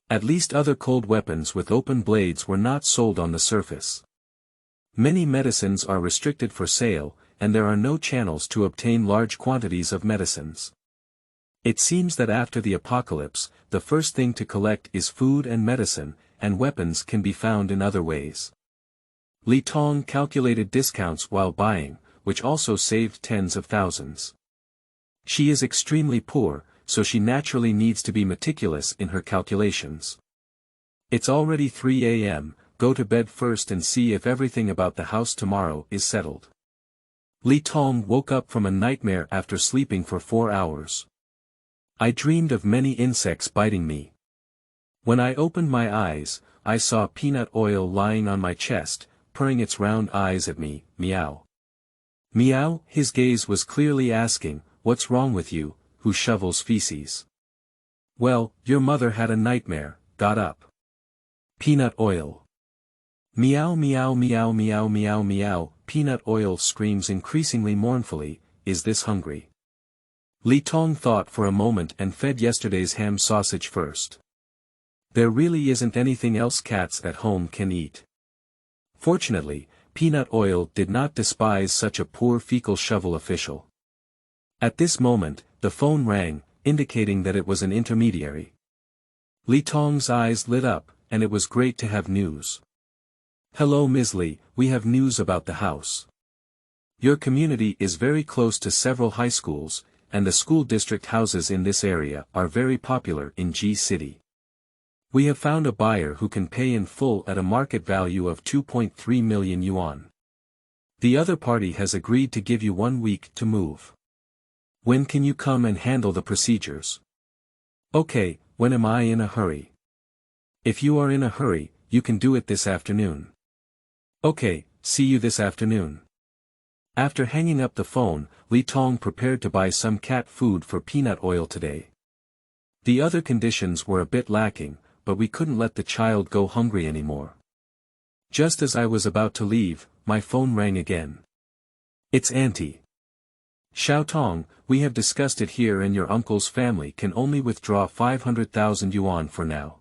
At least other cold weapons with open blades were not sold on the surface. Many medicines are restricted for sale, and there are no channels to obtain large quantities of medicines. It seems that after the apocalypse, the first thing to collect is food and medicine, and weapons can be found in other ways. Li Tong calculated discounts while buying, which also saved tens of thousands. She is extremely poor, so she naturally needs to be meticulous in her calculations. It's already 3 a.m., go to bed first and see if everything about the house tomorrow is settled. Li Tong woke up from a nightmare after sleeping for 4 hours. I dreamed of many insects biting me. When I opened my eyes, I saw peanut oil lying on my chest, purring its round eyes at me, meow. Meow, his gaze was clearly asking, what's wrong with you, who shovels feces? Well, your mother had a nightmare, got up. Peanut oil. Meow meow meow meow meow meow, peanut oil screams increasingly mournfully, is this hungry? Li Tong thought for a moment and fed yesterday's ham sausage first. There really isn't anything else cats at home can eat. Fortunately, peanut oil did not despise such a poor fecal shovel official. At this moment, the phone rang, indicating that it was an intermediary. Li Tong's eyes lit up, and it was great to have news. Hello Ms. Li, we have news about the house. Your community is very close to several high schools, and the school district houses in this area are very popular in G City. We have found a buyer who can pay in full at a market value of 2.3 million yuan. The other party has agreed to give you 1 week to move. When can you come and handle the procedures? Okay, when am I in a hurry? If you are in a hurry, you can do it this afternoon. Okay, see you this afternoon. After hanging up the phone, Li Tong prepared to buy some cat food for peanut oil today. The other conditions were a bit lacking, but we couldn't let the child go hungry anymore. Just as I was about to leave, my phone rang again. It's Auntie. Xiao Tong, we have discussed it here and your uncle's family can only withdraw 500,000 yuan for now.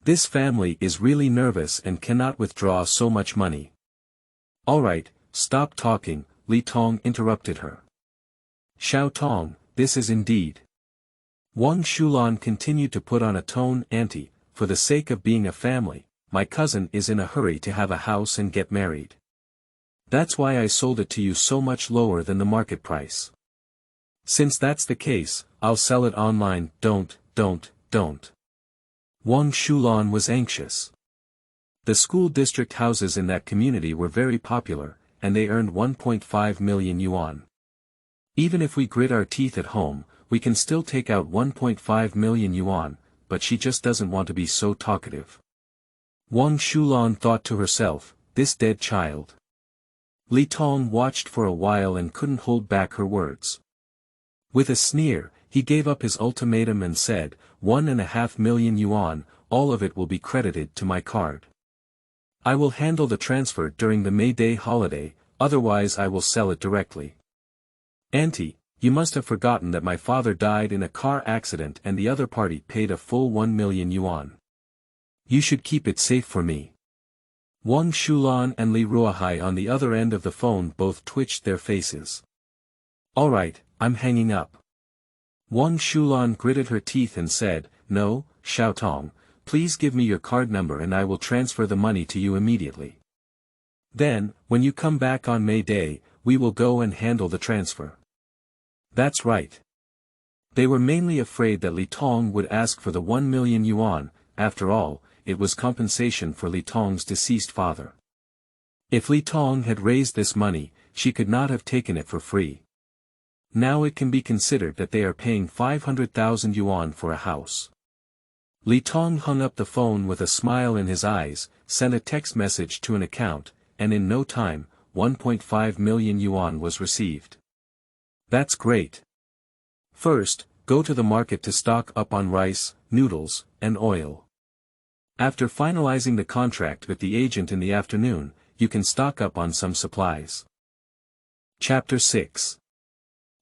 This family is really nervous and cannot withdraw so much money. Alright, stop talking, Li Tong interrupted her. Xiao Tong, this is indeed. Wang Shulan continued to put on a tone, Auntie, for the sake of being a family, my cousin is in a hurry to have a house and get married. That's why I sold it to you so much lower than the market price. Since that's the case, I'll sell it online, don't. Wang Shulan was anxious. The school district houses in that community were very popular, and they earned 1.5 million yuan. Even if we grit our teeth at home, we can still take out 1.5 million yuan, but she just doesn't want to be so talkative. Wang Shulan thought to herself, this dead child. Li Tong watched for a while and couldn't hold back her words. With a sneer, he gave up his ultimatum and said, 1.5 million yuan, all of it will be credited to my card. I will handle the transfer during the May Day holiday, otherwise I will sell it directly. Auntie, you must have forgotten that my father died in a car accident and the other party paid a full 1 million yuan. You should keep it safe for me. Wang Shulan and Li Ruohai on the other end of the phone both twitched their faces. Alright, I'm hanging up. Wang Shulan gritted her teeth and said, no, Xiao Tong, please give me your card number and I will transfer the money to you immediately. Then, when you come back on May Day, we will go and handle the transfer. That's right. They were mainly afraid that Li Tong would ask for the 1 million yuan, after all, it was compensation for Li Tong's deceased father. If Li Tong had raised this money, she could not have taken it for free. Now it can be considered that they are paying 500,000 yuan for a house. Li Tong hung up the phone with a smile in his eyes, sent a text message to an account, and in no time, 1.5 million yuan was received. That's great. First, go to the market to stock up on rice, noodles, and oil. After finalizing the contract with the agent in the afternoon, you can stock up on some supplies. Chapter 6.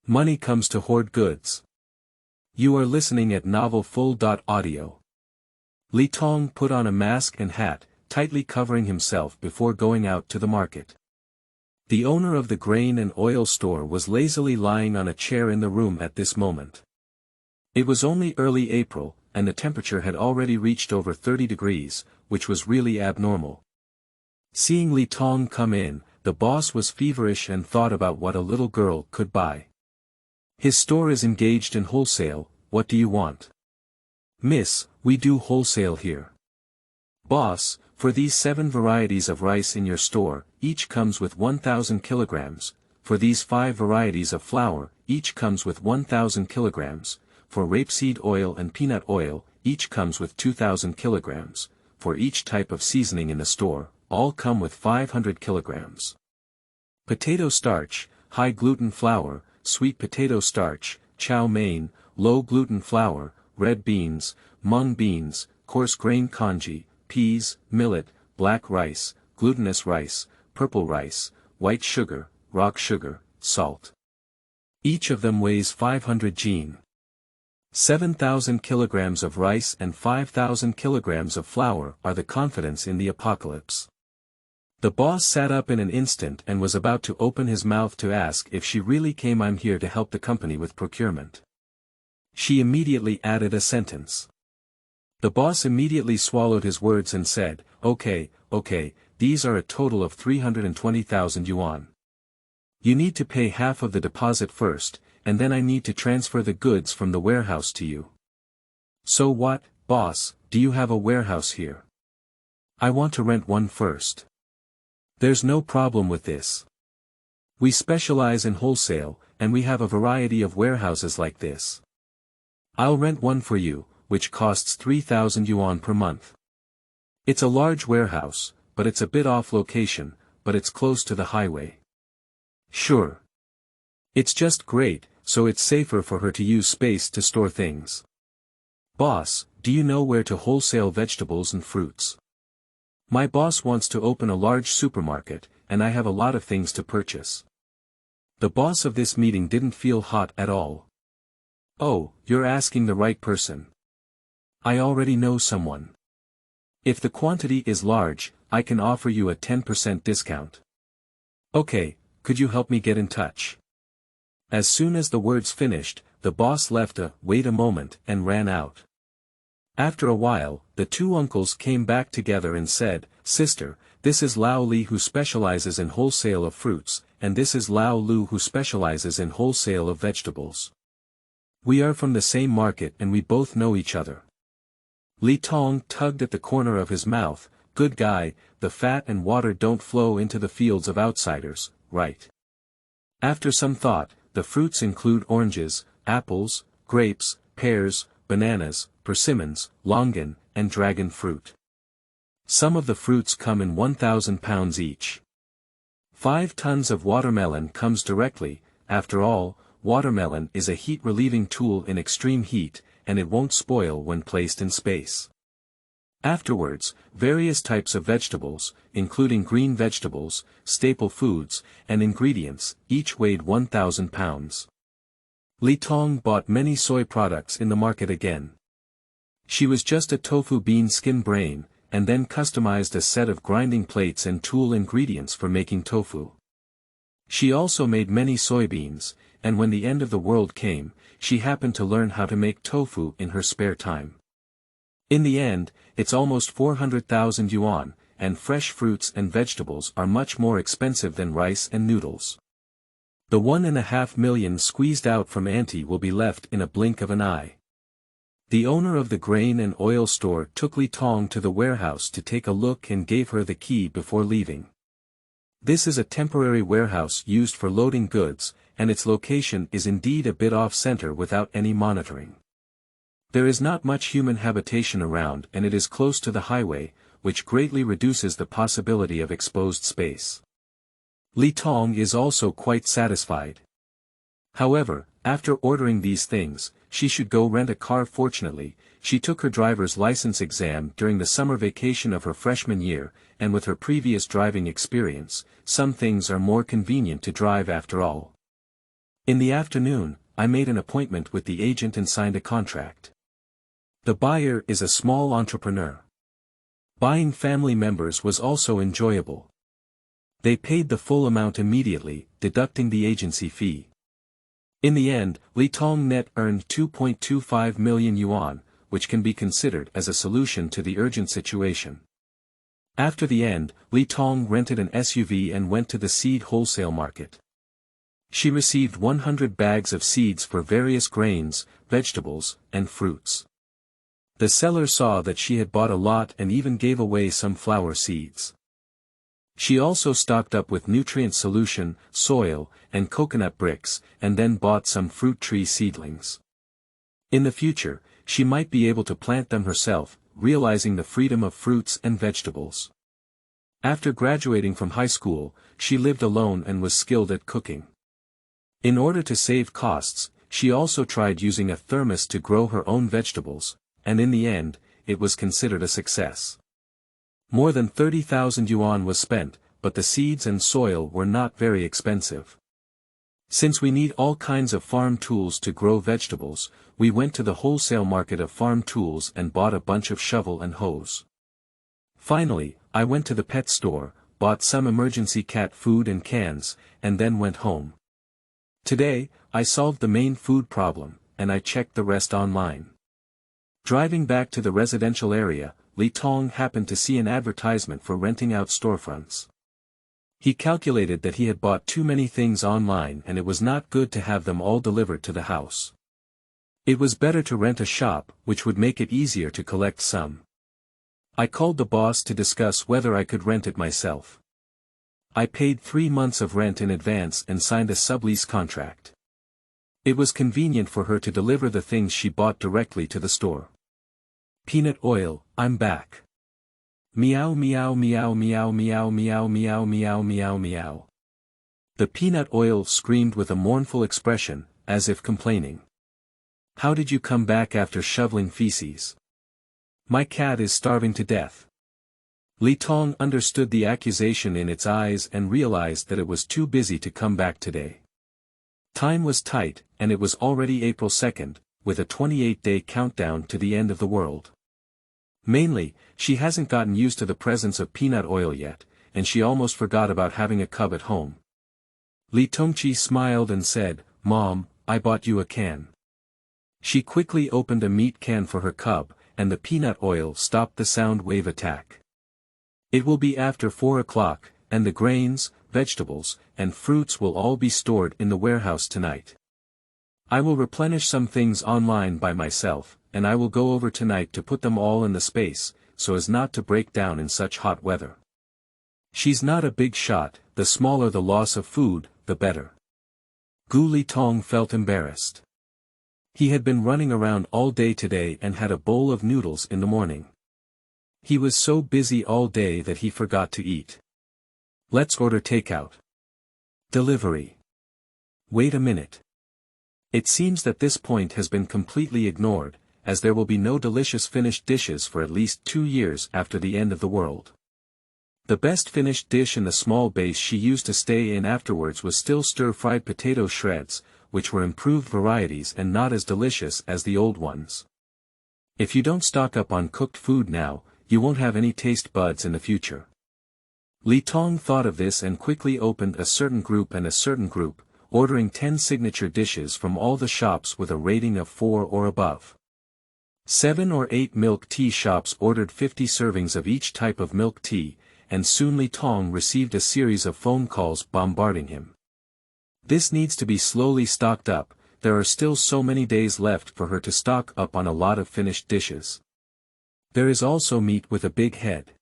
Money comes to hoard goods. You are listening at Novel Full. Audio. Tong put on a mask and hat, tightly covering himself before going out to the market. The owner of the grain and oil store was lazily lying on a chair in the room at this moment. It was only early April, and the temperature had already reached over 30 degrees, which was really abnormal. Seeing Tong come in, the boss was feverish and thought about what a little girl could buy. His store is engaged in wholesale. What do you want? Miss, we do wholesale here. Boss, for these 7 varieties of rice in your store, each comes with 1,000 kilograms, for these 5 varieties of flour, each comes with 1,000 kilograms, for rapeseed oil and peanut oil, each comes with 2,000 kilograms, for each type of seasoning in the store, all come with 500 kilograms. Potato starch, high gluten flour, sweet potato starch, chow mein, low gluten flour, red beans, mung beans, coarse grain congee, peas, millet, black rice, glutinous rice, purple rice, white sugar, rock sugar, salt. Each of them weighs 500 gene. 7,000 kilograms of rice and 5,000 kilograms of flour are the confidence in the apocalypse. The boss sat up in an instant and was about to open his mouth to ask if she really came. I'm here to help the company with procurement. She immediately added a sentence. The boss immediately swallowed his words and said, okay, these are a total of 320,000 yuan. You need to pay half of the deposit first, and then I need to transfer the goods from the warehouse to you. So what, boss, do you have a warehouse here? I want to rent one first. There's no problem with this. We specialize in wholesale, and we have a variety of warehouses like this. I'll rent one for you, which costs 3,000 yuan per month. It's a large warehouse, but it's a bit off location, but it's close to the highway. Sure. It's just great, so it's safer for her to use space to store things. Boss, do you know where to wholesale vegetables and fruits? My boss wants to open a large supermarket, and I have a lot of things to purchase. The boss of this meeting didn't feel hot at all. Oh, you're asking the right person. I already know someone. If the quantity is large, I can offer you a 10% discount. Okay, could you help me get in touch? As soon as the words finished, the boss left wait a moment and ran out. After a while, the 2 uncles came back together and said, Sister, this is Lao Li who specializes in wholesale of fruits, and this is Lao Lu who specializes in wholesale of vegetables. We are from the same market and we both know each other. Tong tugged at the corner of his mouth, good guy, the fat and water don't flow into the fields of outsiders, right? After some thought, the fruits include oranges, apples, grapes, pears, bananas, persimmons, longan, and dragon fruit. Some of the fruits come in 1,000 pounds each. 5 tons of watermelon comes directly. After all, watermelon is a heat-relieving tool in extreme heat, and it won't spoil when placed in space. Afterwards, various types of vegetables, including green vegetables, staple foods, and ingredients, each weighed 1,000 pounds. Tong bought many soy products in the market again. She was just a tofu bean skin brain, and then customized a set of grinding plates and tool ingredients for making tofu. She also made many soybeans, and when the end of the world came, she happened to learn how to make tofu in her spare time. In the end, it's almost 400,000 yuan, and fresh fruits and vegetables are much more expensive than rice and noodles. The 1.5 million squeezed out from Auntie will be left in a blink of an eye. The owner of the grain and oil store took Tong to the warehouse to take a look and gave her the key before leaving. This is a temporary warehouse used for loading goods, and its location is indeed a bit off-center without any monitoring. There is not much human habitation around and it is close to the highway, which greatly reduces the possibility of exposed space. Tong is also quite satisfied. However, After ordering these things, she should go rent a car. Fortunately, she took her driver's license exam during the summer vacation of her freshman year, and with her previous driving experience, some things are more convenient to drive after all. In the afternoon, I made an appointment with the agent and signed a contract. The buyer is a small entrepreneur. Buying family members was also enjoyable. They paid the full amount immediately, deducting the agency fee. In the end, Tong net earned 2.25 million yuan, which can be considered as a solution to the urgent situation. After the end, Tong rented an SUV and went to the seed wholesale market. She received 100 bags of seeds for various grains, vegetables, and fruits. The seller saw that she had bought a lot and even gave away some flower seeds. She also stocked up with nutrient solution, soil, and coconut bricks, and then bought some fruit tree seedlings. In the future, she might be able to plant them herself, realizing the freedom of fruits and vegetables. After graduating from high school, she lived alone and was skilled at cooking. In order to save costs, she also tried using a thermos to grow her own vegetables, and in the end, it was considered a success. More than 30,000 yuan was spent, but the seeds and soil were not very expensive. Since we need all kinds of farm tools to grow vegetables, we went to the wholesale market of farm tools and bought a bunch of shovel and hose. Finally, I went to the pet store, bought some emergency cat food and cans, and then went home. Today, I solved the main food problem, and I checked the rest online. Driving back to the residential area, Tong happened to see an advertisement for renting out storefronts. He calculated that he had bought too many things online and it was not good to have them all delivered to the house. It was better to rent a shop, which would make it easier to collect some. I called the boss to discuss whether I could rent it myself. I paid 3 months of rent in advance and signed a sublease contract. It was convenient for her to deliver the things she bought directly to the store. Peanut oil, I'm back. Meow meow meow meow meow meow meow meow meow meow. The peanut oil screamed with a mournful expression, as if complaining. How did you come back after shoveling feces? My cat is starving to death. Tong understood the accusation in its eyes and realized that it was too busy to come back today. Time was tight, and it was already April 2nd, with a 28-day countdown to the end of the world. Mainly, she hasn't gotten used to the presence of peanut oil yet, and she almost forgot about having a cub at home. Tongchi smiled and said, "Mom, I bought you a can." She quickly opened a meat can for her cub, and the peanut oil stopped the sound wave attack. It will be after 4 o'clock, and the grains, vegetables, and fruits will all be stored in the warehouse tonight. I will replenish some things online by myself, and I will go over tonight to put them all in the space, so as not to break down in such hot weather. She's not a big shot, the smaller the loss of food, the better. Tong felt embarrassed. He had been running around all day today and had a bowl of noodles in the morning. He was so busy all day that he forgot to eat. Let's order takeout. Delivery. Wait a minute. It seems that this point has been completely ignored, as there will be no delicious finished dishes for at least 2 years after the end of the world. The best finished dish in the small base she used to stay in afterwards was still stir-fried potato shreds, which were improved varieties and not as delicious as the old ones. If you don't stock up on cooked food now, you won't have any taste buds in the future. Tong thought of this and quickly opened a certain group and a certain group, ordering 10 signature dishes from all the shops with a rating of 4 or above. 7 or 8 milk tea shops ordered 50 servings of each type of milk tea, and soon Tong received a series of phone calls bombarding him. This needs to be slowly stocked up, there are still so many days left for her to stock up on a lot of finished dishes. There is also meat with a big head.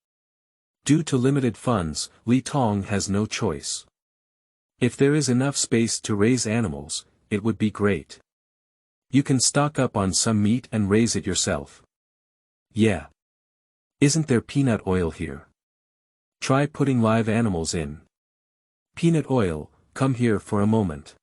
Due to limited funds, Tong has no choice. If there is enough space to raise animals, it would be great. You can stock up on some meat and raise it yourself. Yeah. Isn't there peanut oil here? Try putting live animals in. Peanut oil, come here for a moment.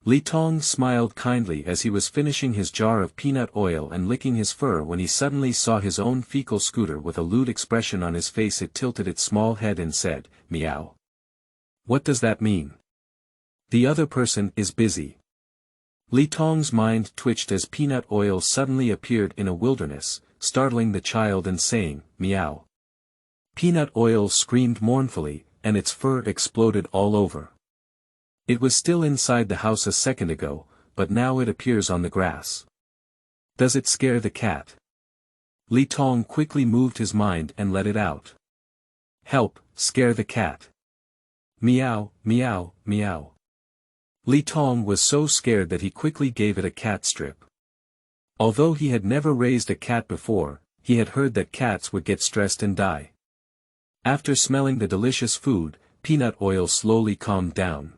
Li Tong smiled kindly as he was finishing his jar of peanut oil and licking his fur when he suddenly saw his own fecal scooter with a lewd expression on his face. It tilted its small head and said, "Meow. What does that mean? The other person is busy." Li Tong's mind twitched as peanut oil suddenly appeared in a wilderness, startling the child and saying, "Meow." Peanut oil screamed mournfully, and its fur exploded all over. It was still inside the house a second ago, but now it appears on the grass. Does it scare the cat? Li Tong quickly moved his mind and let it out. Help, scare the cat. Meow, meow, meow. Li Tong was so scared that he quickly gave it a cat strip. Although he had never raised a cat before, he had heard that cats would get stressed and die. After smelling the delicious food, peanut oil slowly calmed down.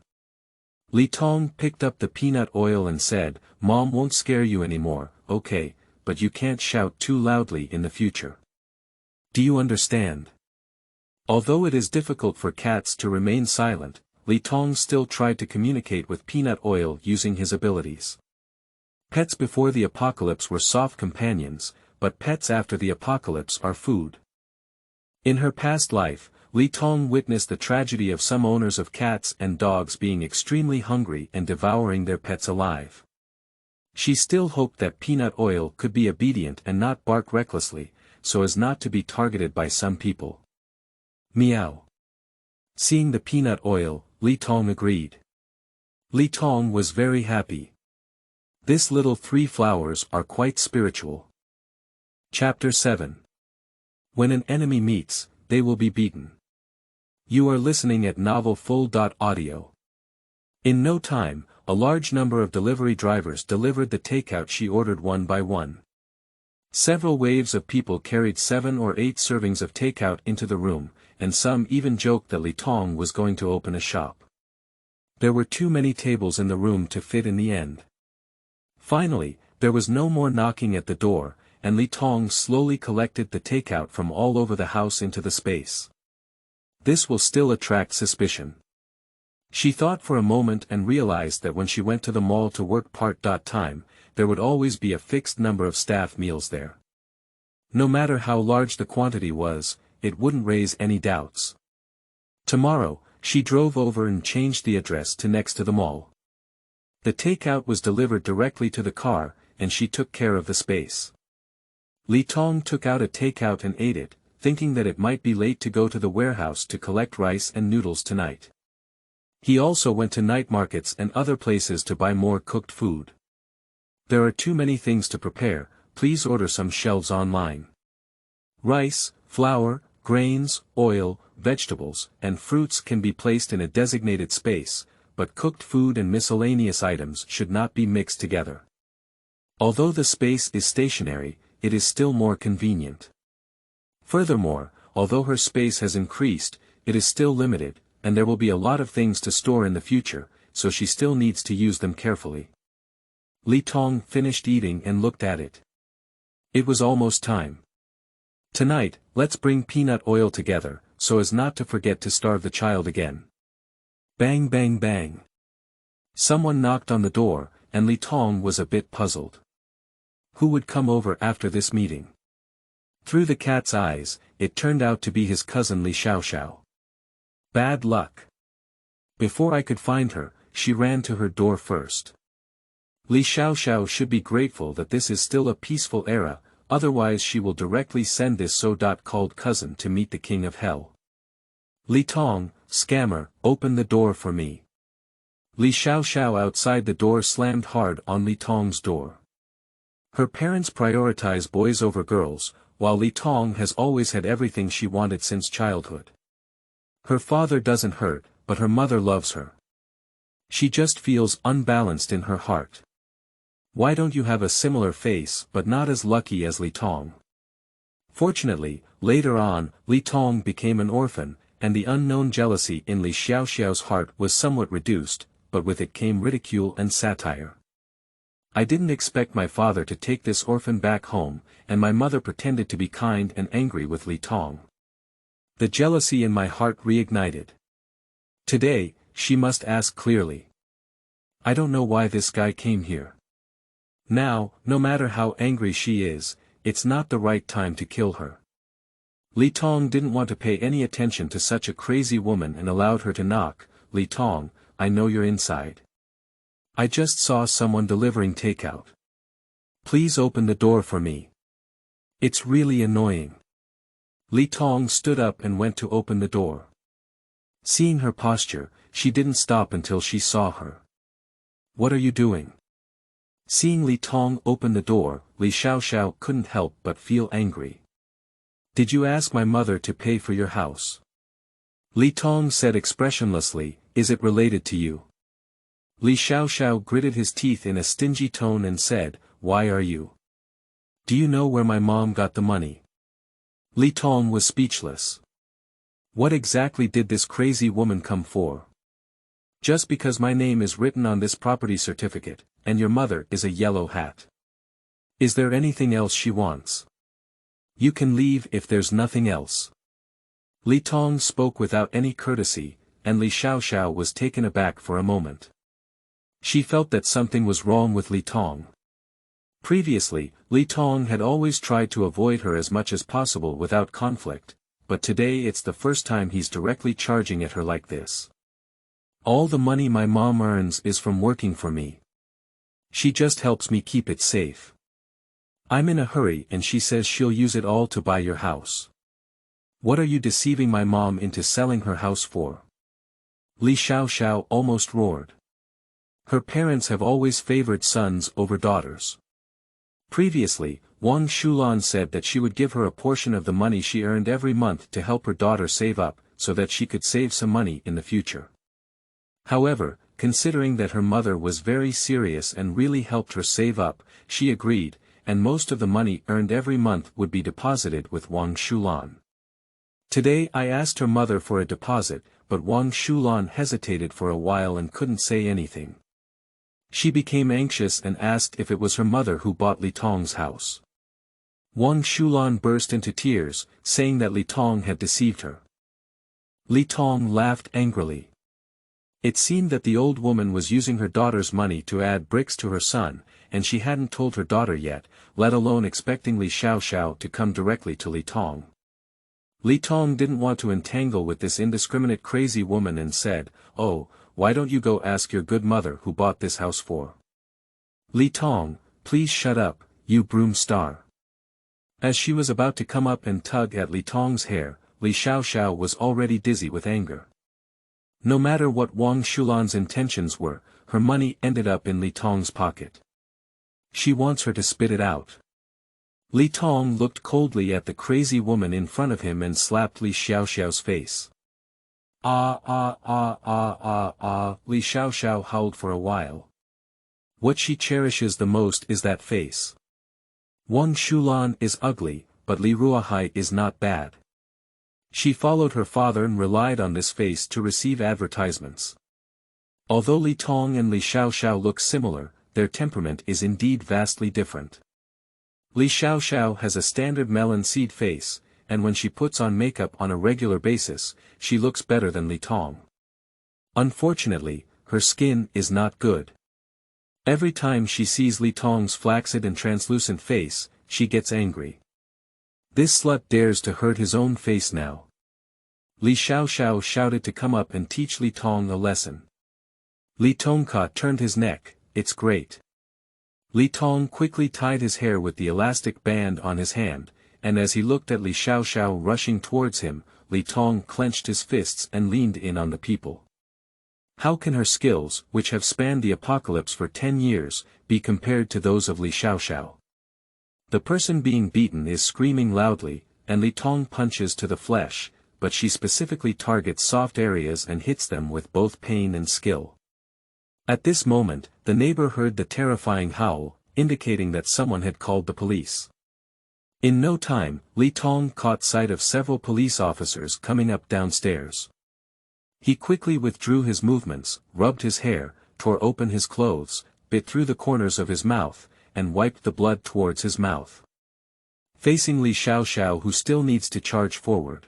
Li Tong picked up the peanut oil and said, "Mom won't scare you anymore, okay, but you can't shout too loudly in the future. Do you understand?" Although it is difficult for cats to remain silent, Li Tong still tried to communicate with peanut oil using his abilities. Pets before the apocalypse were soft companions, but pets after the apocalypse are food. In her past life, Li Tong witnessed the tragedy of some owners of cats and dogs being extremely hungry and devouring their pets alive. She still hoped that peanut oil could be obedient and not bark recklessly, so as not to be targeted by some people. Meow. Seeing the peanut oil, Li Tong agreed. Li Tong was very happy. This little three flowers are quite spiritual. Chapter 7. When an enemy meets, they will be beaten. You are listening at novelfull.audio. In no time, a large number of delivery drivers delivered the takeout she ordered one by one. Several waves of people carried 7 or 8 servings of takeout into the room, and some even joked that Li Tong was going to open a shop. There were too many tables in the room to fit in the end. Finally, there was no more knocking at the door, and Li Tong slowly collected the takeout from all over the house into the space. This will still attract suspicion. She thought for a moment and realized that when she went to the mall to work part-time, there would always be a fixed number of staff meals there. No matter how large the quantity was, it wouldn't raise any doubts. Tomorrow, she drove over and changed the address to next to the mall. The takeout was delivered directly to the car, and she took care of the space. Li Tong took out a takeout and ate it, thinking that it might be late to go to the warehouse to collect rice and noodles tonight. He also went to night markets and other places to buy more cooked food. There are too many things to prepare, please order some shelves online. Rice, flour, grains, oil, vegetables, and fruits can be placed in a designated space, but cooked food and miscellaneous items should not be mixed together. Although the space is stationary, it is still more convenient. Furthermore, although her space has increased, it is still limited, and there will be a lot of things to store in the future, so she still needs to use them carefully. Li Tong finished eating and looked at it. It was almost time. Tonight, let's bring peanut oil together, so as not to forget to starve the child again. Bang bang bang. Someone knocked on the door, and Li Tong was a bit puzzled. Who would come over after this meeting? Through the cat's eyes, it turned out to be his cousin Li Xiaoxiao. Bad luck. Before I could find her, she ran to her door first. Li Xiaoxiao should be grateful that this is still a peaceful era, otherwise she will directly send this so-called cousin to meet the king of hell. Li Tong, scammer, open the door for me. Li Xiaoxiao outside the door slammed hard on Li Tong's door. Her parents prioritize boys over girls, while Li Tong has always had everything she wanted since childhood. Her father doesn't hurt, but her mother loves her. She just feels unbalanced in her heart. Why don't you have a similar face but not as lucky as Li Tong? Fortunately, later on, Li Tong became an orphan, and the unknown jealousy in Li Xiaoxiao's heart was somewhat reduced, but with it came ridicule and satire. I didn't expect my father to take this orphan back home, and my mother pretended to be kind and angry with Li Tong. The jealousy in my heart reignited. Today, she must ask clearly. I don't know why this guy came here. Now, no matter how angry she is, it's not the right time to kill her. Li Tong didn't want to pay any attention to such a crazy woman and allowed her to knock. Li Tong, I know you're inside. I just saw someone delivering takeout. Please open the door for me. It's really annoying. Li Tong stood up and went to open the door. Seeing her posture, she didn't stop until she saw her. What are you doing? Seeing Li Tong open the door, Li Xiaoxiao couldn't help but feel angry. Did you ask my mother to pay for your house? Li Tong said expressionlessly, is it related to you? Li Xiaoxiao gritted his teeth in a stingy tone and said, why are you? Do you know where my mom got the money? Li Tong was speechless. What exactly did this crazy woman come for? Just because my name is written on this property certificate, and your mother is a yellow hat. Is there anything else she wants? You can leave if there's nothing else. Li Tong spoke without any courtesy, and Li Xiaoxiao was taken aback for a moment. She felt that something was wrong with Li Tong. Previously, Li Tong had always tried to avoid her as much as possible without conflict, but today it's the first time he's directly charging at her like this. All the money my mom earns is from working for me. She just helps me keep it safe. I'm in a hurry and she says she'll use it all to buy your house. What are you deceiving my mom into selling her house for? Li Xiaoxiao almost roared. Her parents have always favored sons over daughters. Previously, Wang Shulan said that she would give her a portion of the money she earned every month to help her daughter save up, so that she could save some money in the future. However, considering that her mother was very serious and really helped her save up, she agreed, and most of the money earned every month would be deposited with Wang Shulan. Today I asked her mother for a deposit, but Wang Shulan hesitated for a while and couldn't say anything. She became anxious and asked if it was her mother who bought Li Tong's house. Wang Shulan burst into tears, saying that Li Tong had deceived her. Li Tong laughed angrily. It seemed that the old woman was using her daughter's money to add bricks to her son, and she hadn't told her daughter yet, let alone expecting Li Xiaoxiao to come directly to Li Tong. Li Tong didn't want to entangle with this indiscriminate crazy woman and said, oh, why don't you go ask your good mother who bought this house for? Li Tong, please shut up, you broom star. As she was about to come up and tug at Li Tong's hair, Li Xiaoxiao was already dizzy with anger. No matter what Wang Shulan's intentions were, her money ended up in Li Tong's pocket. She wants her to spit it out. Li Tong looked coldly at the crazy woman in front of him and slapped Li Xiaoxiao's face. Li Xiaoxiao howled for a while. What she cherishes the most is that face. Wang Shulan is ugly, but Li Ruohai is not bad. She followed her father and relied on this face to receive advertisements. Although Li Tong and Li Xiaoxiao look similar, their temperament is indeed vastly different. Li Xiaoxiao has a standard melon seed face, and when she puts on makeup on a regular basis, she looks better than Li Tong. Unfortunately, her skin is not good. Every time she sees Li Tong's flaccid and translucent face, she gets angry. This slut dares to hurt his own face now. Li Xiaoxiao shouted to come up and teach Li Tong a lesson. Li Tongka turned his neck, it's great. Li Tong quickly tied his hair with the elastic band on his hand, and as he looked at Li Xiaoxiao rushing towards him, Li Tong clenched his fists and leaned in on the people. How can her skills, which have spanned the apocalypse for 10 years, be compared to those of Li Xiaoxiao? The person being beaten is screaming loudly, and Li Tong punches to the flesh, but she specifically targets soft areas and hits them with both pain and skill. At this moment, the neighbor heard the terrifying howl, indicating that someone had called the police. In no time, Li Tong caught sight of several police officers coming up downstairs. He quickly withdrew his movements, rubbed his hair, tore open his clothes, bit through the corners of his mouth, and wiped the blood towards his mouth. Facing Li Xiaoxiao, who still needs to charge forward.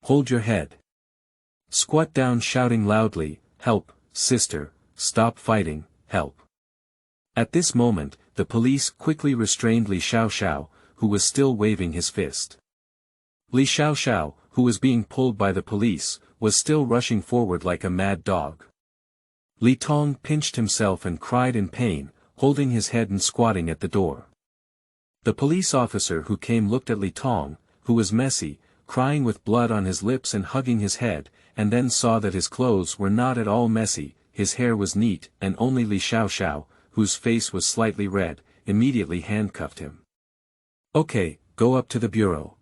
Hold your head. Squat down, shouting loudly, help, sister, stop fighting, help. At this moment, the police quickly restrained Li Xiaoxiao, who was still waving his fist. Li Xiaoxiao, who was being pulled by the police, was still rushing forward like a mad dog. Li Tong pinched himself and cried in pain, holding his head and squatting at the door. The police officer who came looked at Li Tong, who was messy, crying with blood on his lips and hugging his head, and then saw that his clothes were not at all messy, his hair was neat, and only Li Xiaoxiao, whose face was slightly red, immediately handcuffed him. Okay, go up to the bureau.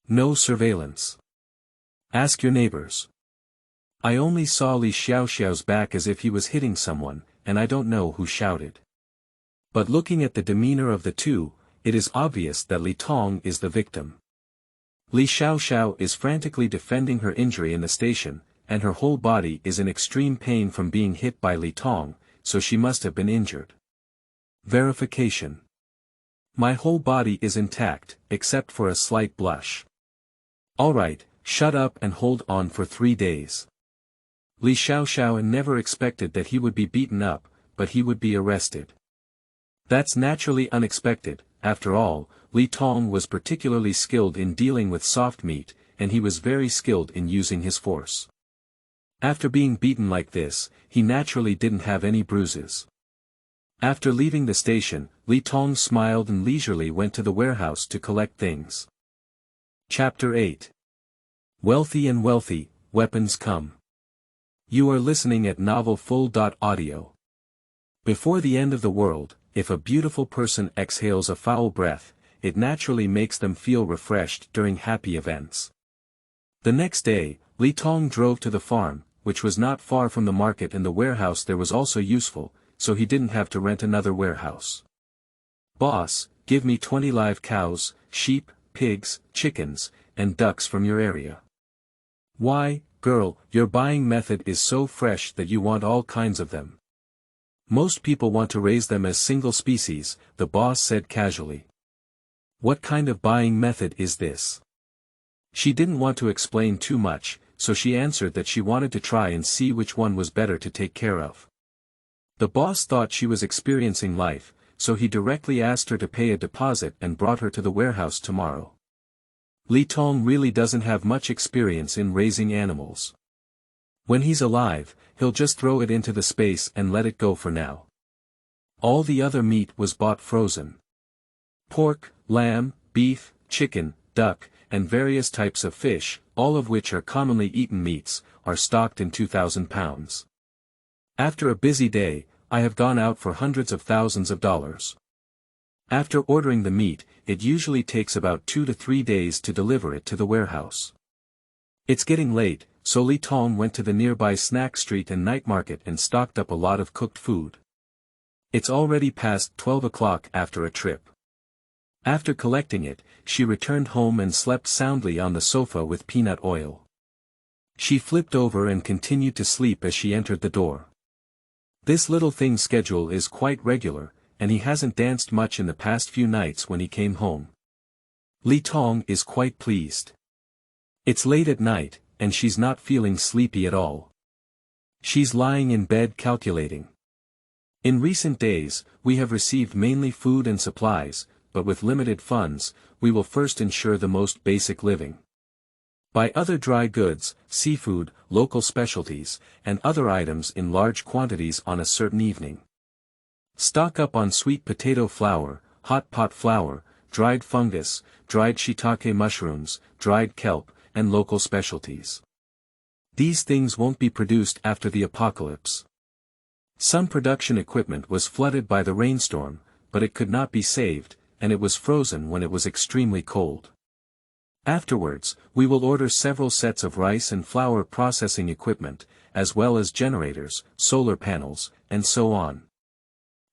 No surveillance. Ask your neighbors. I only saw Li Xiaoxiao's back as if he was hitting someone, and I don't know who shouted. But looking at the demeanor of the two, it is obvious that Li Tong is the victim. Li Xiaoxiao is frantically defending her injury in the station, and her whole body is in extreme pain from being hit by Li Tong, so she must have been injured. Verification. My whole body is intact, except for a slight blush. Alright, shut up and hold on for 3 days. Li Xiaoxiao never expected that he would be beaten up, but he would be arrested. That's naturally unexpected. After all, Li Tong was particularly skilled in dealing with soft meat, and he was very skilled in using his force. After being beaten like this, he naturally didn't have any bruises. After leaving the station, Li Tong smiled and leisurely went to the warehouse to collect things. Chapter 8. Wealthy and wealthy, weapons come. You are listening at novelfull.audio. Before the end of the world, if a beautiful person exhales a foul breath, it naturally makes them feel refreshed during happy events. The next day, Li Tong drove to the farm, which was not far from the market, and the warehouse there was also useful, so he didn't have to rent another warehouse. Boss, give me 20 live cows, sheep, pigs, chickens, and ducks from your area. Why, girl, your buying method is so fresh that you want all kinds of them. Most people want to raise them as single species, the boss said casually. What kind of buying method is this? She didn't want to explain too much, so she answered that she wanted to try and see which one was better to take care of. The boss thought she was experiencing life, so he directly asked her to pay a deposit and brought her to the warehouse tomorrow. Li Tong really doesn't have much experience in raising animals. When he's alive, he'll just throw it into the space and let it go for now. All the other meat was bought frozen. Pork, lamb, beef, chicken, duck, and various types of fish, all of which are commonly eaten meats, are stocked in 2,000 pounds. After a busy day, I have gone out for hundreds of thousands of dollars. After ordering the meat, it usually takes about 2 to 3 days to deliver it to the warehouse. It's getting late, so Li Tong went to the nearby snack street and night market and stocked up a lot of cooked food. It's already past 12 o'clock after a trip. After collecting it, she returned home and slept soundly on the sofa with peanut oil. She flipped over and continued to sleep as she entered the door. This little thing's schedule is quite regular, and he hasn't danced much in the past few nights when he came home. Li Tong is quite pleased. It's late at night, and she's not feeling sleepy at all. She's lying in bed calculating. In recent days, we have received mainly food and supplies, but with limited funds, we will first ensure the most basic living. Buy other dry goods, seafood, local specialties, and other items in large quantities on a certain evening. Stock up on sweet potato flour, hot pot flour, dried fungus, dried shiitake mushrooms, dried kelp, and local specialties. These things won't be produced after the apocalypse. Some production equipment was flooded by the rainstorm, but it could not be saved, and it was frozen when it was extremely cold. Afterwards, we will order several sets of rice and flour processing equipment, as well as generators, solar panels, and so on.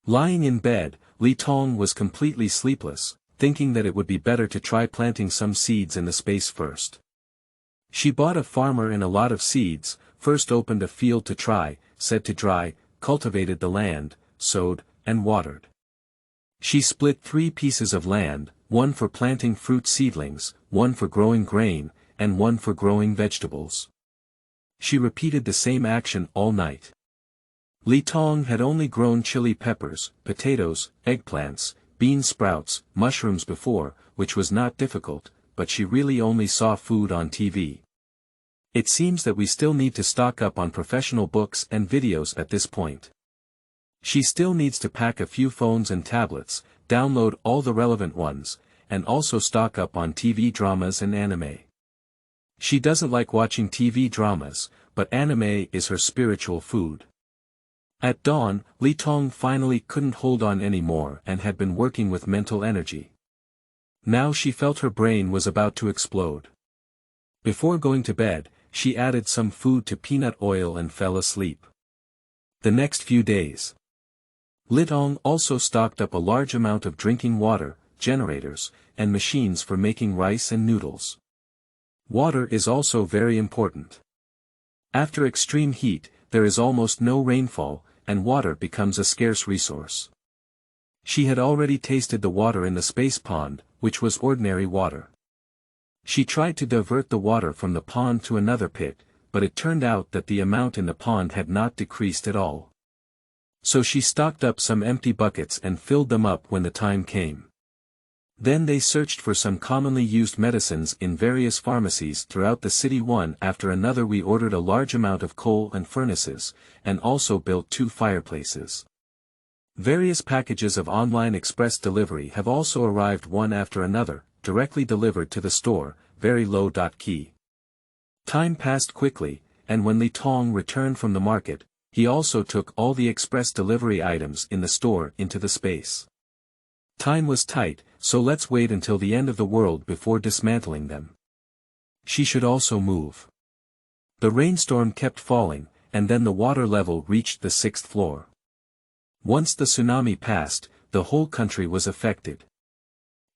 Lying in bed, Li Tong was completely sleepless, thinking that it would be better to try planting some seeds in the space first. She bought a farmer and a lot of seeds, first opened a field to try, set to dry, cultivated the land, sowed, and watered. She split 3 pieces of land, one for planting fruit seedlings, one for growing grain, and one for growing vegetables. She repeated the same action all night. Li Tong had only grown chili peppers, potatoes, eggplants, bean sprouts, mushrooms before, which was not difficult, but she really only saw food on TV. It seems that we still need to stock up on professional books and videos at this point. She still needs to pack a few phones and tablets, download all the relevant ones, and also stock up on TV dramas and anime. She doesn't like watching TV dramas, but anime is her spiritual food. At dawn, Li Tong finally couldn't hold on anymore and had been working with mental energy. Now she felt her brain was about to explode. Before going to bed, she added some food to peanut oil and fell asleep. The next few days, Li Tong also stocked up a large amount of drinking water, generators, and machines for making rice and noodles. Water is also very important. After extreme heat, there is almost no rainfall, and water becomes a scarce resource. She had already tasted the water in the space pond, which was ordinary water. She tried to divert the water from the pond to another pit, but it turned out that the amount in the pond had not decreased at all. So she stocked up some empty buckets and filled them up when the time came. Then they searched for some commonly used medicines in various pharmacies throughout the city. One after another we ordered a large amount of coal and furnaces, and also built 2 fireplaces. Various packages of online express delivery have also arrived one after another, directly delivered to the store, very low key. Time passed quickly, and when Li Tong returned from the market, he also took all the express delivery items in the store into the space. Time was tight, so let's wait until the end of the world before dismantling them. She should also move. The rainstorm kept falling, and then the water level reached the 6th floor. Once the tsunami passed, the whole country was affected.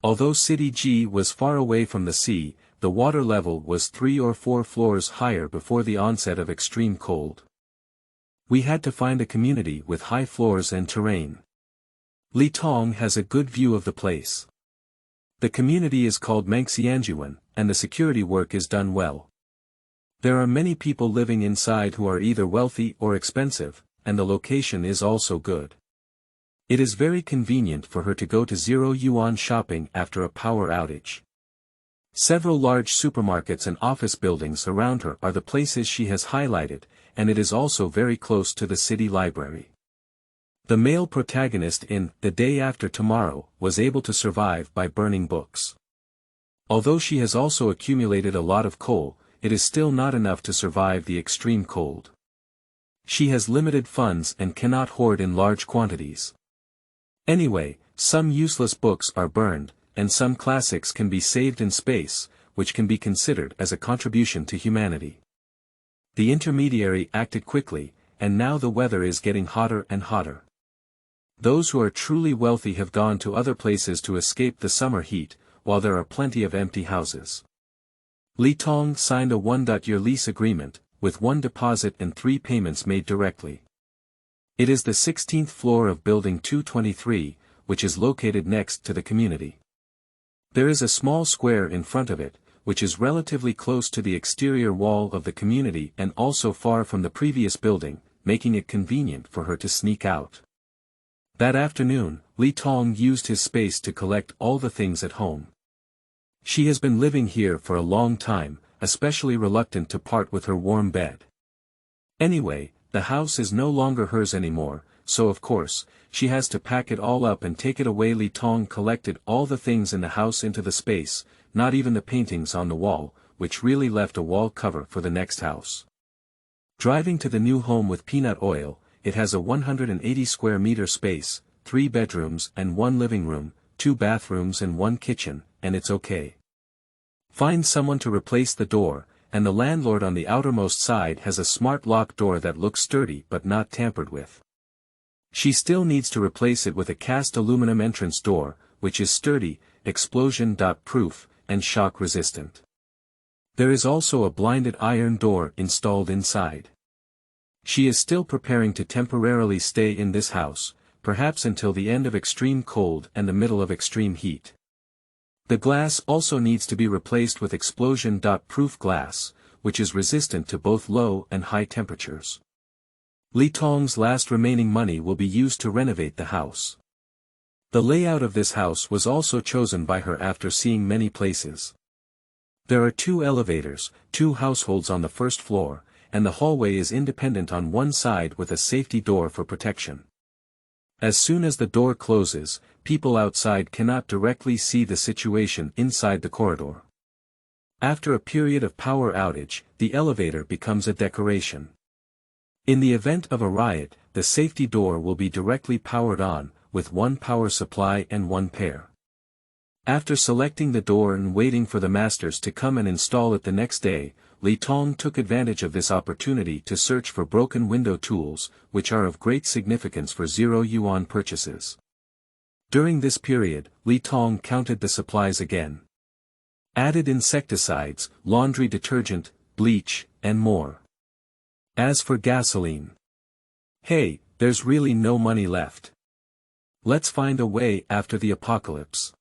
Although City G was far away from the sea, the water level was 3 or 4 floors higher before the onset of extreme cold. We had to find a community with high floors and terrain. Li Tong has a good view of the place. The community is called Xianyan, and the security work is done well. There are many people living inside who are either wealthy or expensive, and the location is also good. It is very convenient for her to go to 0 yuan shopping after a power outage. Several large supermarkets and office buildings around her are the places she has highlighted, and it is also very close to the city library. The male protagonist in The Day After Tomorrow was able to survive by burning books. Although she has also accumulated a lot of coal, it is still not enough to survive the extreme cold. She has limited funds and cannot hoard in large quantities. Anyway, some useless books are burned, and some classics can be saved in space, which can be considered as a contribution to humanity. The intermediary acted quickly, and now the weather is getting hotter and hotter. Those who are truly wealthy have gone to other places to escape the summer heat, while there are plenty of empty houses. Li Tong signed a 1-year lease agreement, with 1 deposit and 3 payments made directly. It is the 16th floor of Building 223, which is located next to the community. There is a small square in front of it, which is relatively close to the exterior wall of the community and also far from the previous building, making it convenient for her to sneak out. That afternoon, Li Tong used his space to collect all the things at home. She has been living here for a long time, especially reluctant to part with her warm bed. Anyway, the house is no longer hers anymore, so of course, she has to pack it all up and take it away. Li Tong collected all the things in the house into the space, not even the paintings on the wall, which really left a wall cover for the next house. Driving to the new home with peanut oil, it has a 180 square meter space, 3 bedrooms and 1 living room, 2 bathrooms and 1 kitchen, and it's okay. Find someone to replace the door, and the landlord on the outermost side has a smart lock door that looks sturdy but not tampered with. She still needs to replace it with a cast aluminum entrance door, which is sturdy, explosion-proof, and shock-resistant. There is also a blinded iron door installed inside. She is still preparing to temporarily stay in this house, perhaps until the end of extreme cold and the middle of extreme heat. The glass also needs to be replaced with explosion-proof glass, which is resistant to both low and high temperatures. Li Tong's last remaining money will be used to renovate the house. The layout of this house was also chosen by her after seeing many places. There are 2 elevators, 2 households on the first floor, and the hallway is independent on one side with a safety door for protection. As soon as the door closes, people outside cannot directly see the situation inside the corridor. After a period of power outage, the elevator becomes a decoration. In the event of a riot, the safety door will be directly powered on, with 1 power supply and 1 pair. After selecting the door and waiting for the masters to come and install it the next day, Li Tong took advantage of this opportunity to search for broken window tools, which are of great significance for 0 yuan purchases. During this period, Li Tong counted the supplies again. Added insecticides, laundry detergent, bleach, and more. As for gasoline. Hey, there's really no money left. Let's find a way after the apocalypse.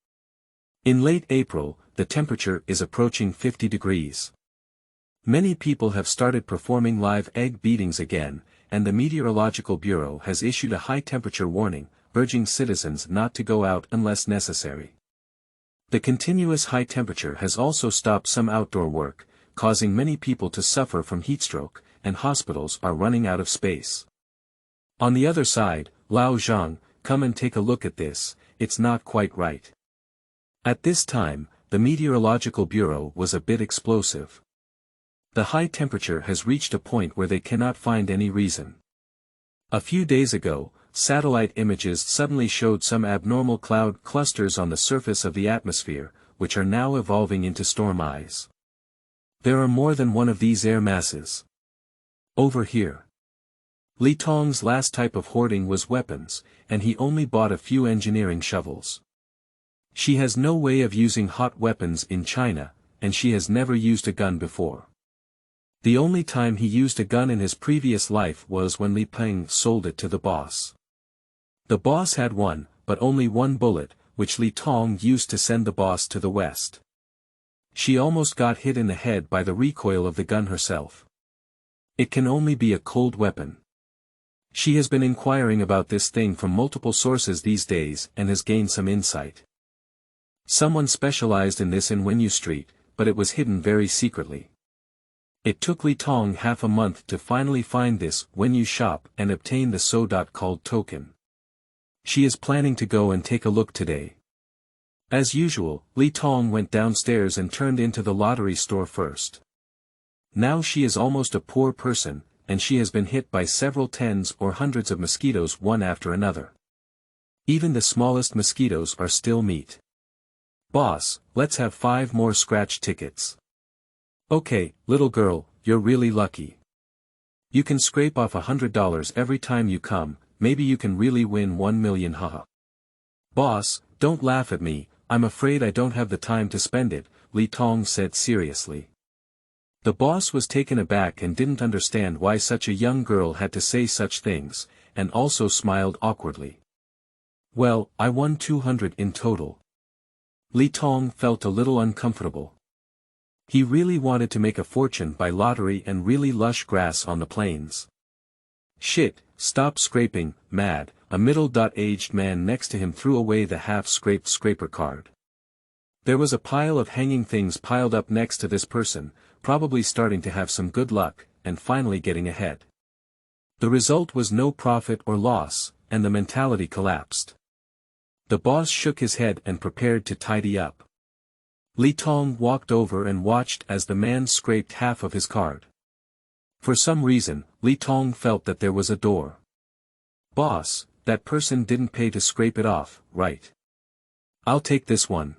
In late April, the temperature is approaching 50 degrees. Many people have started performing live egg beatings again, and the Meteorological Bureau has issued a high-temperature warning, urging citizens not to go out unless necessary. The continuous high temperature has also stopped some outdoor work, causing many people to suffer from heatstroke, and hospitals are running out of space. On the other side, Lao Zhang, come and take a look at this, it's not quite right. At this time, the Meteorological Bureau was a bit explosive. The high temperature has reached a point where they cannot find any reason. A few days ago, satellite images suddenly showed some abnormal cloud clusters on the surface of the atmosphere, which are now evolving into storm eyes. There are more than one of these air masses. Over here. Li Tong's last type of hoarding was weapons, and he only bought a few engineering shovels. She has no way of using hot weapons in China, and she has never used a gun before. The only time he used a gun in his previous life was when Li Peng sold it to the boss. The boss had one, but only 1 bullet, which Li Tong used to send the boss to the west. She almost got hit in the head by the recoil of the gun herself. It can only be a cold weapon. She has been inquiring about this thing from multiple sources these days and has gained some insight. Someone specialized in this in Wenyu Street, but it was hidden very secretly. It took Li Tong half a month to finally find this Wenyu shop and obtain the so-called token. She is planning to go and take a look today. As usual, Li Tong went downstairs and turned into the lottery store first. Now she is almost a poor person, and she has been hit by several tens or hundreds of mosquitoes one after another. Even the smallest mosquitoes are still meat. Boss, let's have 5 more scratch tickets. Okay, little girl, you're really lucky. You can scrape off $100 every time you come, maybe you can really win 1 million haha. Boss, don't laugh at me, I'm afraid I don't have the time to spend it, Li Tong said seriously. The boss was taken aback and didn't understand why such a young girl had to say such things, and also smiled awkwardly. Well, I won 200 in total. Li Tong felt a little uncomfortable. He really wanted to make a fortune by lottery and really lush grass on the plains. Shit, stop scraping, mad, a middle-aged man next to him threw away the half-scraped scraper card. There was a pile of hanging things piled up next to this person, probably starting to have some good luck, and finally getting ahead. The result was no profit or loss, and the mentality collapsed. The boss shook his head and prepared to tidy up. Li Tong walked over and watched as the man scraped half of his card. For some reason, Li Tong felt that there was a door. Boss, that person didn't pay to scrape it off, right? I'll take this one.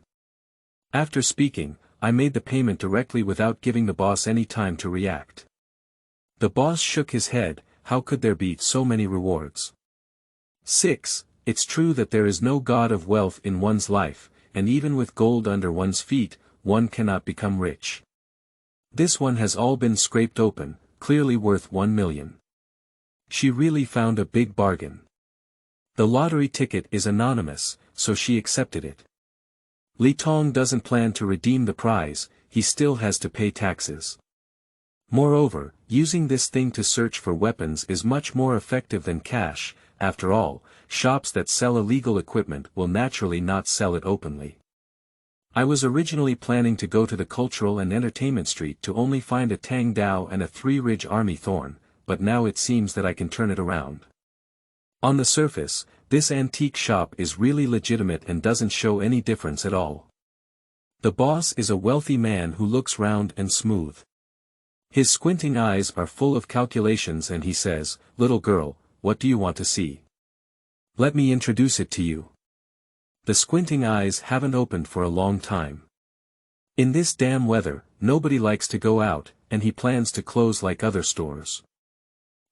After speaking, I made the payment directly without giving the boss any time to react. The boss shook his head, how could there be so many rewards? 6. It's true that there is no god of wealth in one's life, and even with gold under one's feet, one cannot become rich. This one has all been scraped open, clearly worth 1 million. She really found a big bargain. The lottery ticket is anonymous, so she accepted it. Li Tong doesn't plan to redeem the prize, he still has to pay taxes. Moreover, using this thing to search for weapons is much more effective than cash. After all, shops that sell illegal equipment will naturally not sell it openly. I was originally planning to go to the Cultural and Entertainment Street to only find a Tang Dao and a 3-Ridge Army Thorn, but now it seems that I can turn it around. On the surface, this antique shop is really legitimate and doesn't show any difference at all. The boss is a wealthy man who looks round and smooth. His squinting eyes are full of calculations and he says, "Little girl, what do you want to see? Let me introduce it to you." The squinting eyes haven't opened for a long time. In this damn weather, nobody likes to go out, and he plans to close like other stores.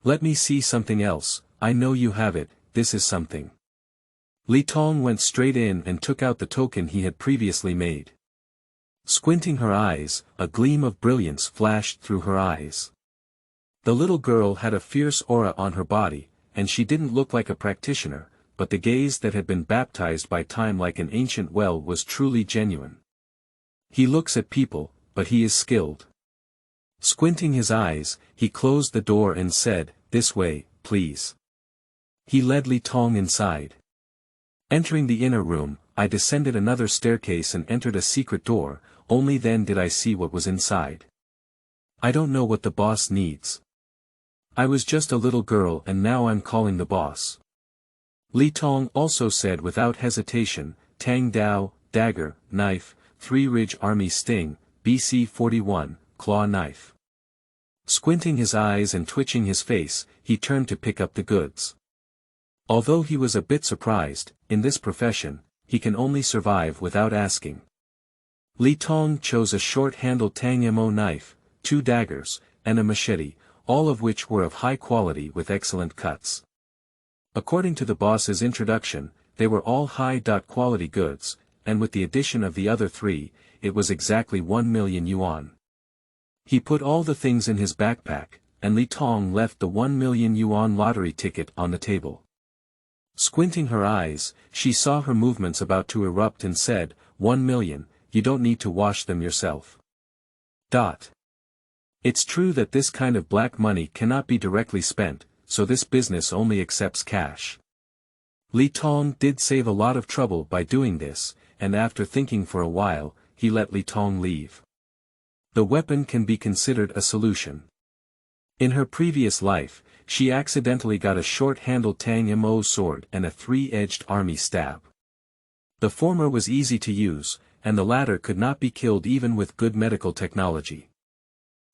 "Let me see something else, I know you have it, this is something." Li Tong went straight in and took out the token he had previously made. Squinting her eyes, a gleam of brilliance flashed through her eyes. The little girl had a fierce aura on her body, and she didn't look like a practitioner, but the gaze that had been baptized by time like an ancient well was truly genuine. He looks at people, but he is skilled. Squinting his eyes, he closed the door and said, "This way, please." He led Li Tong inside. Entering the inner room, I descended another staircase and entered a secret door, only then did I see what was inside. I don't know what the boss needs. I was just a little girl and now I'm calling the boss. Li Tong also said without hesitation, "Tang Dao, dagger, knife, 3-Ridge Army sting, BC-41, claw knife." Squinting his eyes and twitching his face, he turned to pick up the goods. Although he was a bit surprised, in this profession, he can only survive without asking. Li Tong chose a short-handled Tang Mo knife, 2 daggers, and a machete, all of which were of high quality with excellent cuts. According to the boss's introduction, they were all high-quality goods, and with the addition of the other 3, it was exactly 1 million yuan. He put all the things in his backpack, and Li Tong left the 1 million yuan lottery ticket on the table. Squinting her eyes, she saw her movements about to erupt and said, 1 million, you don't need to wash them yourself. It's true that this kind of black money cannot be directly spent, so this business only accepts cash. Li Tong did save a lot of trouble by doing this, and after thinking for a while, he let Li Tong leave. The weapon can be considered a solution. In her previous life, she accidentally got a short-handled Tang Mo sword and a 3-edged army stab. The former was easy to use, and the latter could not be killed even with good medical technology.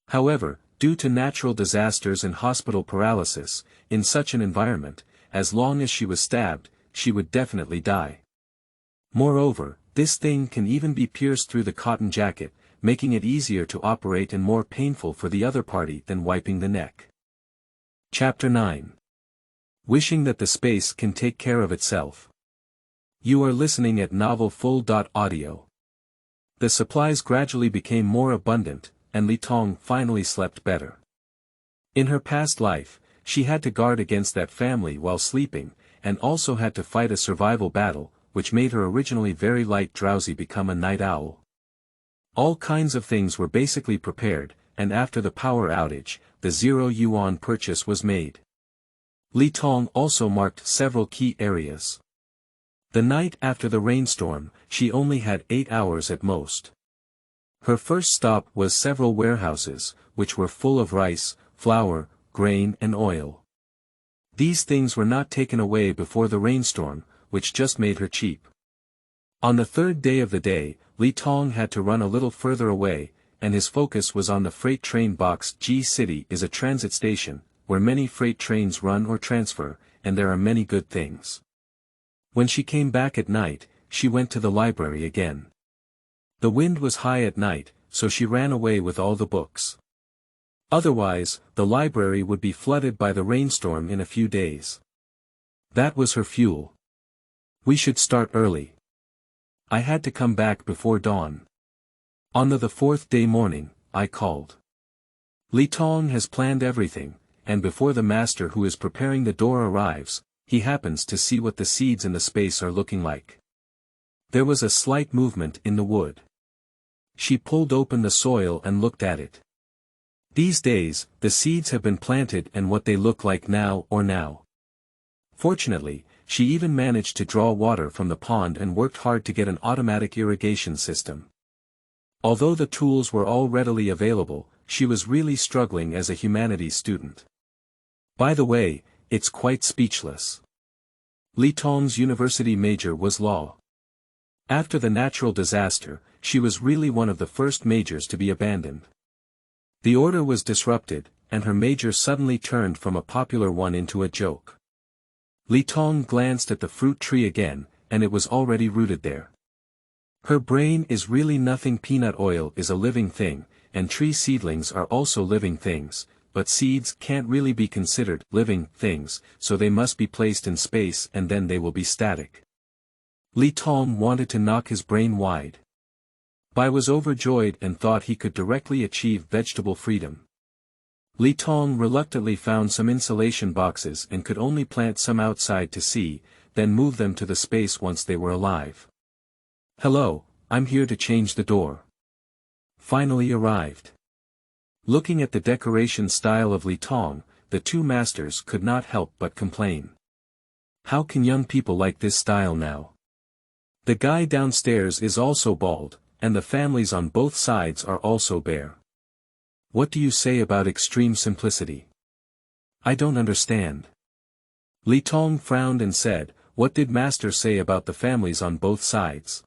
However, due to natural disasters and hospital paralysis, in such an environment, as long as she was stabbed, she would definitely die. Moreover, this thing can even be pierced through the cotton jacket, making it easier to operate and more painful for the other party than wiping the neck. Chapter 9. Wishing that the space can take care of itself. You are listening at novelfull.audio. The supplies gradually became more abundant, and Li Tong finally slept better. In her past life, she had to guard against that family while sleeping, and also had to fight a survival battle, which made her originally very light drowsy become a night owl. All kinds of things were basically prepared, and after the power outage, the 0 yuan purchase was made. Li Tong also marked several key areas. The night after the rainstorm, she only had 8 hours at most. Her first stop was several warehouses, which were full of rice, flour, grain and oil. These things were not taken away before the rainstorm, which just made her cheap. On the third day of the day, Li Tong had to run a little further away, and his focus was on the freight train box. G City is a transit station, where many freight trains run or transfer, and there are many good things. When she came back at night, she went to the library again. The wind was high at night, so she ran away with all the books. Otherwise, the library would be flooded by the rainstorm in a few days. That was her fuel. We should start early. I had to come back before dawn. On the 4th day morning, I called. Li Tong has planned everything, and before the master who is preparing the door arrives, he happens to see what the seeds in the space are looking like. There was a slight movement in the wood. She pulled open the soil and looked at it. These days, the seeds have been planted and what they look like now. Fortunately, she even managed to draw water from the pond and worked hard to get an automatic irrigation system. Although the tools were all readily available, she was really struggling as a humanities student. By the way, it's quite speechless. Li Tong's university major was law. After the natural disaster, she was really one of the first majors to be abandoned. The order was disrupted, and her major suddenly turned from a popular one into a joke. Li Tong glanced at the fruit tree again, and it was already rooted there. Her brain is really nothing. Peanut oil is a living thing, and tree seedlings are also living things, but seeds can't really be considered living things, so they must be placed in space and then they will be static. Li Tong wanted to knock his brain wide. Bai was overjoyed and thought he could directly achieve vegetable freedom. Li Tong reluctantly found some insulation boxes and could only plant some outside to see, then move them to the space once they were alive. "Hello, I'm here to change the door." Finally arrived. Looking at the decoration style of Li Tong, the two masters could not help but complain. How can young people like this style now? The guy downstairs is also bald, and the families on both sides are also bare. What do you say about extreme simplicity? I don't understand. Li Tong frowned and said, "What did master say about the families on both sides?"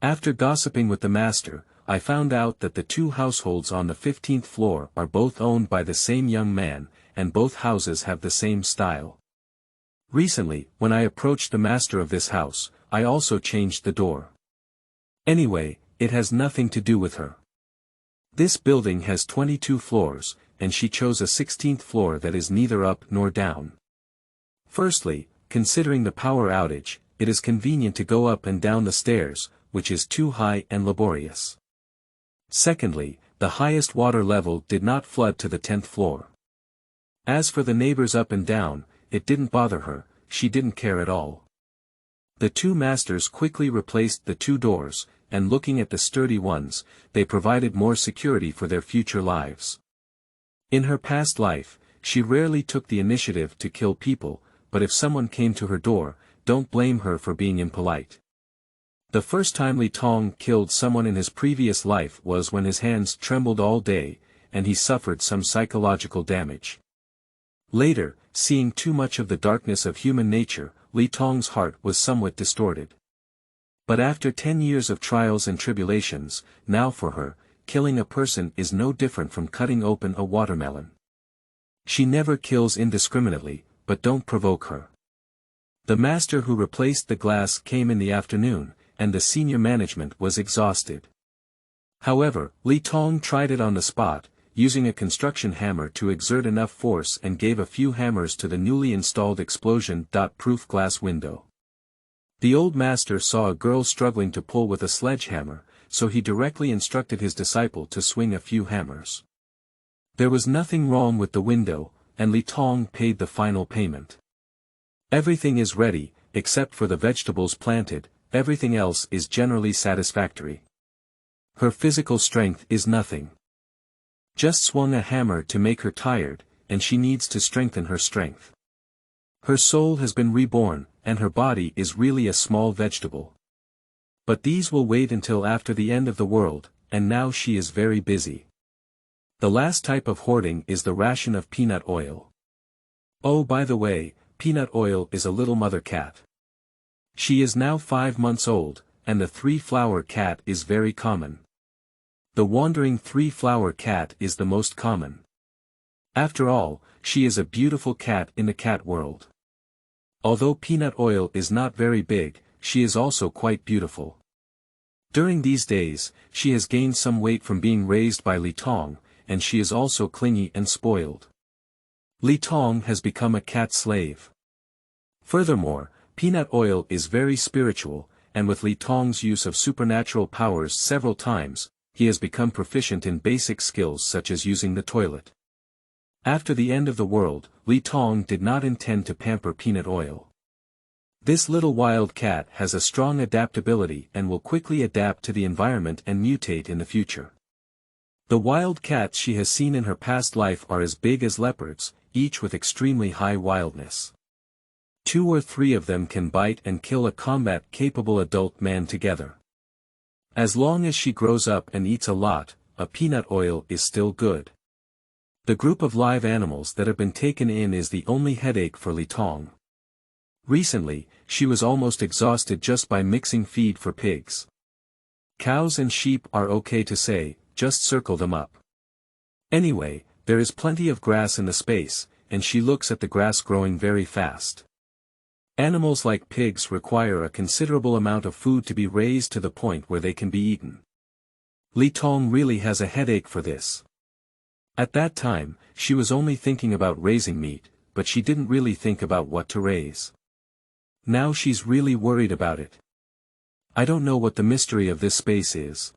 After gossiping with the master, I found out that the two households on the 15th floor are both owned by the same young man, and both houses have the same style. Recently, when I approached the master of this house, I also changed the door. Anyway, it has nothing to do with her. This building has 22 floors, and she chose a 16th floor that is neither up nor down. Firstly, considering the power outage, it is convenient to go up and down the stairs, which is too high and laborious. Secondly, the highest water level did not flood to the 10th floor. As for the neighbors up and down, it didn't bother her, she didn't care at all. The two masters quickly replaced the two doors, and looking at the sturdy ones, they provided more security for their future lives. In her past life, she rarely took the initiative to kill people, but if someone came to her door, don't blame her for being impolite. The first time Li Tong killed someone in his previous life was when his hands trembled all day, and he suffered some psychological damage. Later, seeing too much of the darkness of human nature, Li Tong's heart was somewhat distorted. But after 10 years of trials and tribulations, now for her, killing a person is no different from cutting open a watermelon. She never kills indiscriminately, but don't provoke her. The master who replaced the glass came in the afternoon, and the senior management was exhausted. However, Li Tong tried it on the spot, using a construction hammer to exert enough force and gave a few hammers to the newly installed explosion-proof glass window. The old master saw a girl struggling to pull with a sledgehammer, so he directly instructed his disciple to swing a few hammers. There was nothing wrong with the window, and Li Tong paid the final payment. Everything is ready, except for the vegetables planted, everything else is generally satisfactory. Her physical strength is nothing. Just swung a hammer to make her tired, and she needs to strengthen her strength. Her soul has been reborn, and her body is really a small vegetable. But these will wait until after the end of the world, and now she is very busy. The last type of hoarding is the ration of peanut oil. Oh, by the way, peanut oil is a little mother cat. She is now 5 months old, and the 3-flower cat is very common. The wandering 3-flower cat is the most common. After all, she is a beautiful cat in the cat world. Although peanut oil is not very big, she is also quite beautiful. During these days, she has gained some weight from being raised by Li Tong, and she is also clingy and spoiled. Li Tong has become a cat slave. Furthermore, peanut oil is very spiritual, and with Li Tong's use of supernatural powers several times, he has become proficient in basic skills such as using the toilet. After the end of the world, Li Tong did not intend to pamper peanut oil. This little wild cat has a strong adaptability and will quickly adapt to the environment and mutate in the future. The wild cats she has seen in her past life are as big as leopards, each with extremely high wildness. 2 or 3 of them can bite and kill a combat-capable adult man together. As long as she grows up and eats a lot, a peanut oil is still good. The group of live animals that have been taken in is the only headache for Tong. Recently, she was almost exhausted just by mixing feed for pigs. Cows and sheep are okay to say, just circle them up. Anyway, there is plenty of grass in the space, and she looks at the grass growing very fast. Animals like pigs require a considerable amount of food to be raised to the point where they can be eaten. Tong really has a headache for this. At that time, she was only thinking about raising meat, but she didn't really think about what to raise. Now she's really worried about it. I don't know what the mystery of this space is.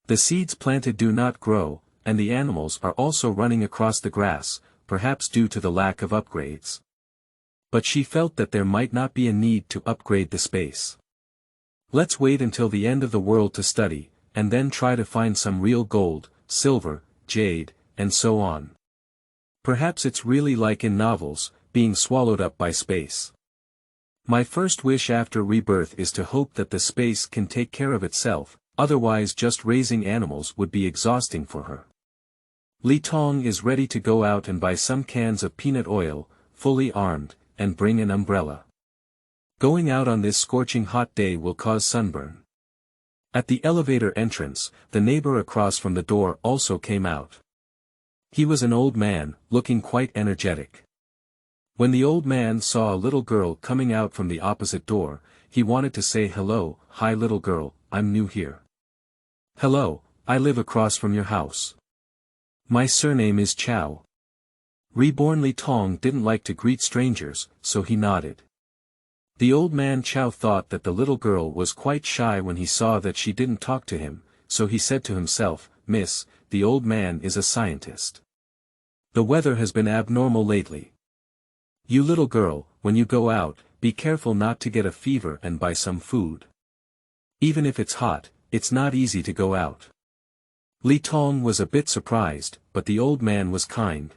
The seeds planted do not grow, and the animals are also running across the grass, perhaps due to the lack of upgrades. But she felt that there might not be a need to upgrade the space. Let's wait until the end of the world to study, and then try to find some real gold, silver, jade, and so on. Perhaps it's really like in novels, being swallowed up by space. My first wish after rebirth is to hope that the space can take care of itself, otherwise just raising animals would be exhausting for her. Tong is ready to go out and buy some cans of peanut oil, fully armed, and bring an umbrella. Going out on this scorching hot day will cause sunburn. At the elevator entrance, the neighbor across from the door also came out. He was an old man, looking quite energetic. When the old man saw a little girl coming out from the opposite door, he wanted to say hello, "Hi little girl, I'm new here." "Hello, I live across from your house. My surname is Chow." Reborn Tong didn't like to greet strangers, so he nodded. The old man Chow thought that the little girl was quite shy when he saw that she didn't talk to him, so he said to himself, "Miss, the old man is a scientist. The weather has been abnormal lately. You little girl, when you go out, be careful not to get a fever and buy some food. Even if it's hot, it's not easy to go out." Tong was a bit surprised, but the old man was kind.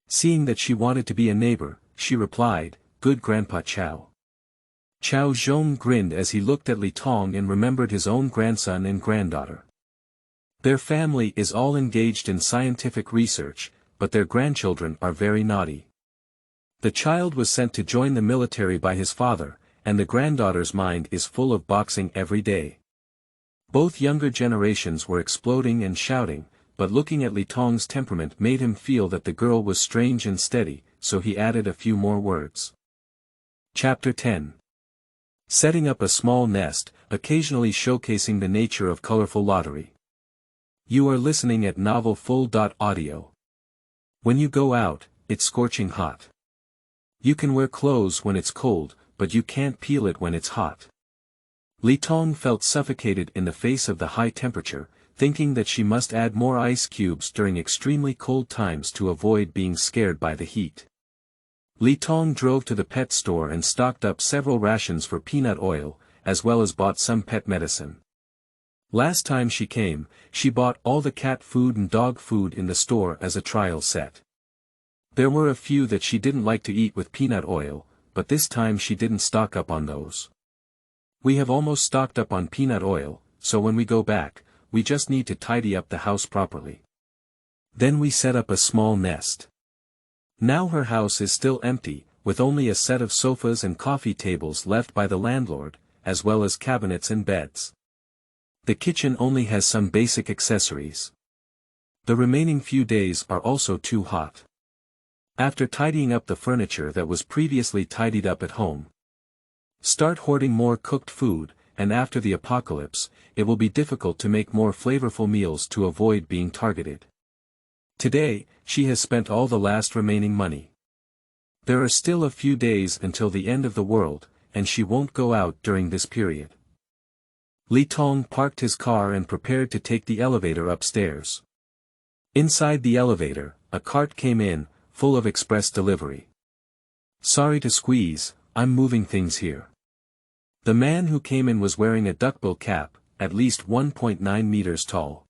Seeing that she wanted to be a neighbor, she replied, "Good Grandpa Chow." Chow Zhong grinned as he looked at Tong and remembered his own grandson and granddaughter. Their family is all engaged in scientific research, but their grandchildren are very naughty. The child was sent to join the military by his father, and the granddaughter's mind is full of boxing every day. Both younger generations were exploding and shouting, but looking at Tong's temperament made him feel that the girl was strange and steady, so he added a few more words. Chapter 10. Setting up a small nest, occasionally showcasing the nature of colorful lottery. You are listening at novelfull.audio. When you go out, it's scorching hot. You can wear clothes when it's cold, but you can't peel it when it's hot. Tong felt suffocated in the face of the high temperature, thinking that she must add more ice cubes during extremely cold times to avoid being scared by the heat. Tong drove to the pet store and stocked up several rations for peanut oil, as well as bought some pet medicine. Last time she came, she bought all the cat food and dog food in the store as a trial set. There were a few that she didn't like to eat with peanut oil, but this time she didn't stock up on those. We have almost stocked up on peanut oil, so when we go back, we just need to tidy up the house properly. Then we set up a small nest. Now her house is still empty, with only a set of sofas and coffee tables left by the landlord, as well as cabinets and beds. The kitchen only has some basic accessories. The remaining few days are also too hot. After tidying up the furniture that was previously tidied up at home, start hoarding more cooked food, and after the apocalypse, it will be difficult to make more flavorful meals to avoid being targeted. Today, she has spent all the last remaining money. There are still a few days until the end of the world, and she won't go out during this period. Tong parked his car and prepared to take the elevator upstairs. Inside the elevator, a cart came in, full of express delivery. "Sorry to squeeze, I'm moving things here." The man who came in was wearing a duckbill cap, at least 1.9 meters tall.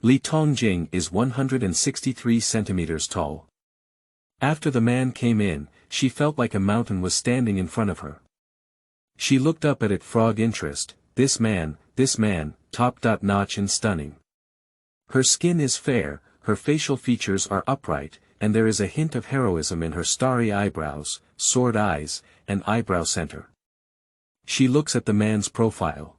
Li Tongjing is 163 centimeters tall. After the man came in, she felt like a mountain was standing in front of her. She looked up at it frog interest, this man, top-notch and stunning. Her skin is fair, her facial features are upright, and there is a hint of heroism in her starry eyebrows, sword eyes, and eyebrow center. She looks at the man's profile.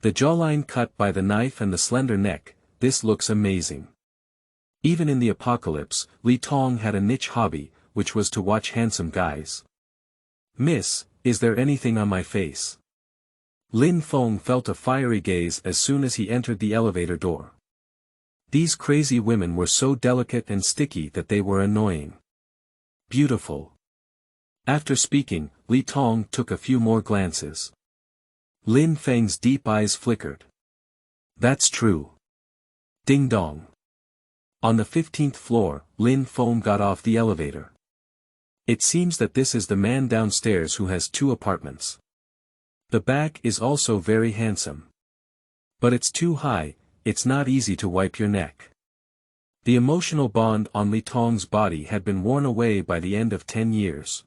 The jawline cut by the knife and the slender neck, this looks amazing. Even in the apocalypse, Li Tong had a niche hobby, which was to watch handsome guys. "Miss, is there anything on my face?" Lin Feng felt a fiery gaze as soon as he entered the elevator door. These crazy women were so delicate and sticky that they were annoying. Beautiful. After speaking, Li Tong took a few more glances. Lin Feng's deep eyes flickered. That's true. Ding dong. On the 15th floor, Lin Feng got off the elevator. It seems that this is the man downstairs who has 2 apartments. The back is also very handsome. But it's too high, it's not easy to wipe your neck. The emotional bond on Li Tong's body had been worn away by the end of 10 years.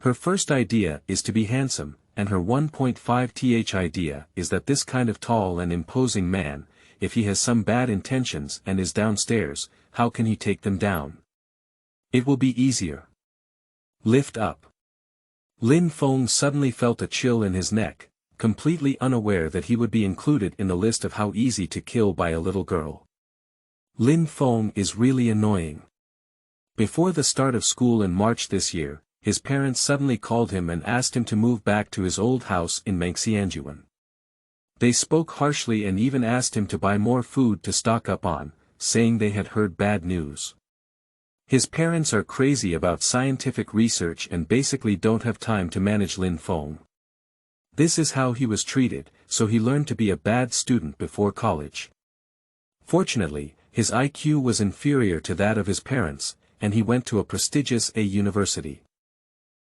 Her first idea is to be handsome, and her 1.5th idea is that this kind of tall and imposing man, if he has some bad intentions and is downstairs, how can he take them down? It will be easier. Lift up. Lin Feng suddenly felt a chill in his neck, completely unaware that he would be included in the list of how easy to kill by a little girl. Lin Feng is really annoying. Before the start of school in March this year, his parents suddenly called him and asked him to move back to his old house in Xianyan. They spoke harshly and even asked him to buy more food to stock up on, saying they had heard bad news. His parents are crazy about scientific research and basically don't have time to manage Lin Feng. This is how he was treated, so he learned to be a bad student before college. Fortunately, his IQ was inferior to that of his parents, and he went to a prestigious university.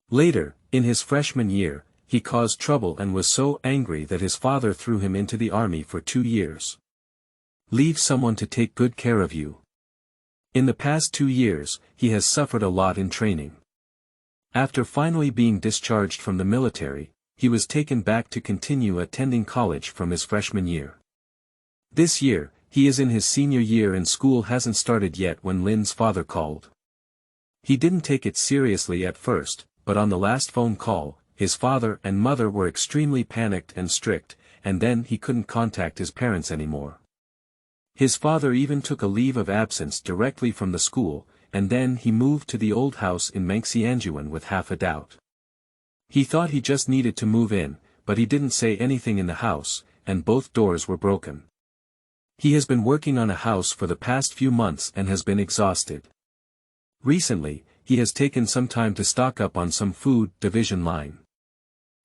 Later, in his freshman year, he caused trouble and was so angry that his father threw him into the army for 2 years. Leave someone to take good care of you. In the past 2 years, he has suffered a lot in training. After finally being discharged from the military, he was taken back to continue attending college from his freshman year. This year, he is in his senior year and school hasn't started yet when Lin's father called. He didn't take it seriously at first, but on the last phone call, his father and mother were extremely panicked and strict, and then he couldn't contact his parents anymore. His father even took a leave of absence directly from the school, and then he moved to the old house in Xianyan with half a doubt. He thought he just needed to move in, but he didn't say anything in the house, and both doors were broken. He has been working on a house for the past few months and has been exhausted. Recently, he has taken some time to stock up on some food division line.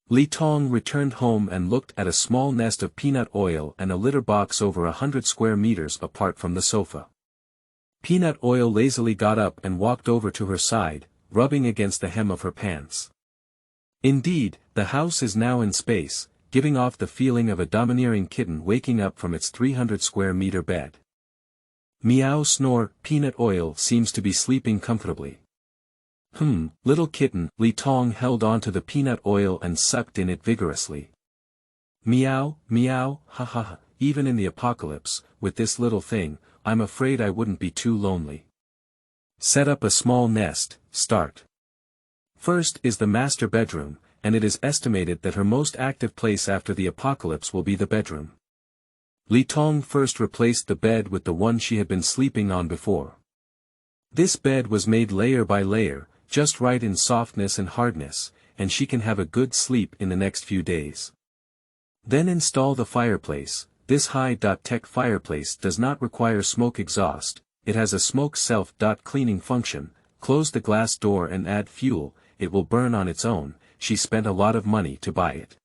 Li Tong returned home and looked at a small nest of peanut oil and a litter box over 100 square meters apart from the sofa. Peanut oil lazily got up and walked over to her side, rubbing against the hem of her pants. Indeed, the house is now in space, giving off the feeling of a domineering kitten waking up from its 300 square meter bed. Meow snore, peanut oil seems to be sleeping comfortably. Little kitten, Li Tong held on to the peanut oil and sucked in it vigorously. Meow, meow, ha ha ha, even in the apocalypse, with this little thing, I'm afraid I wouldn't be too lonely. Set up a small nest, start. First is the master bedroom, and it is estimated that her most active place after the apocalypse will be the bedroom. Li Tong first replaced the bed with the one she had been sleeping on before. This bed was made layer by layer, just right in softness and hardness, and she can have a good sleep in the next few days. Then install the fireplace. This high-tech fireplace does not require smoke exhaust, it has a smoke self-cleaning function. Close the glass door and add fuel, it will burn on its own. She spent a lot of money to buy it.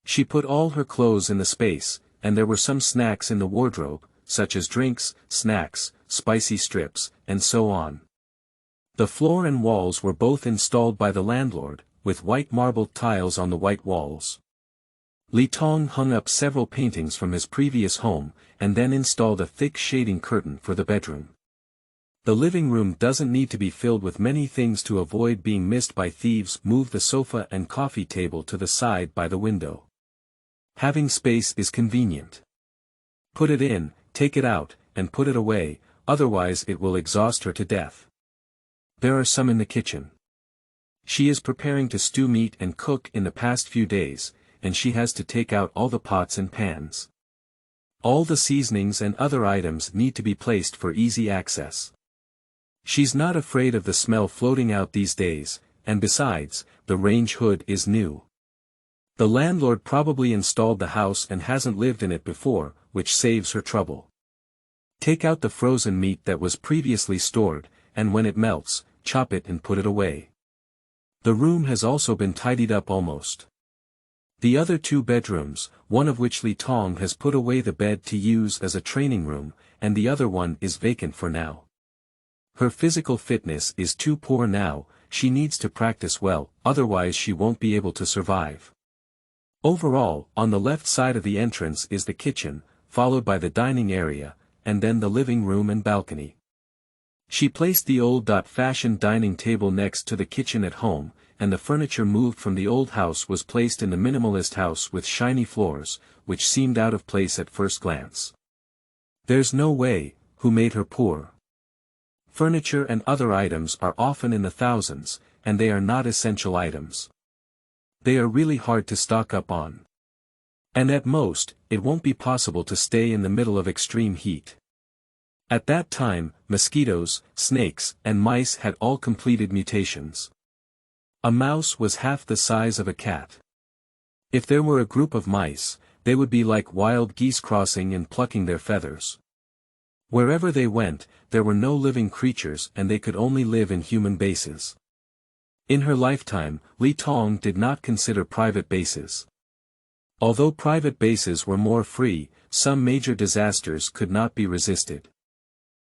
She put all her clothes in the space, and there were some snacks in the wardrobe, such as drinks, snacks, spicy strips, and so on. The floor and walls were both installed by the landlord, with white marble tiles on the white walls. Li Tong hung up several paintings from his previous home, and then installed a thick shading curtain for the bedroom. The living room doesn't need to be filled with many things to avoid being missed by thieves. Move the sofa and coffee table to the side by the window. Having space is convenient. Put it in, take it out, and put it away, otherwise it will exhaust her to death. There are some in the kitchen. She is preparing to stew meat and cook in the past few days, and she has to take out all the pots and pans. All the seasonings and other items need to be placed for easy access. She's not afraid of the smell floating out these days, and besides, the range hood is new. The landlord probably installed the house and hasn't lived in it before, which saves her trouble. Take out the frozen meat that was previously stored, and when it melts, chop it and put it away. The room has also been tidied up almost. The other 2 bedrooms, one of which Tong has put away the bed to use as a training room, and the other one is vacant for now. Her physical fitness is too poor now, she needs to practice well, otherwise she won't be able to survive. Overall, on the left side of the entrance is the kitchen, followed by the dining area, and then the living room and balcony. She placed the old-fashioned dining table next to the kitchen at home, and the furniture moved from the old house was placed in the minimalist house with shiny floors, which seemed out of place at first glance. There's no way, who made her poor? Furniture and other items are often in the thousands, and they are not essential items. They are really hard to stock up on. And at most, it won't be possible to stay in the middle of extreme heat. At that time, mosquitoes, snakes, and mice had all completed mutations. A mouse was half the size of a cat. If there were a group of mice, they would be like wild geese crossing and plucking their feathers. Wherever they went, there were no living creatures and they could only live in human bases. In her lifetime, Tong did not consider private bases. Although private bases were more free, some major disasters could not be resisted.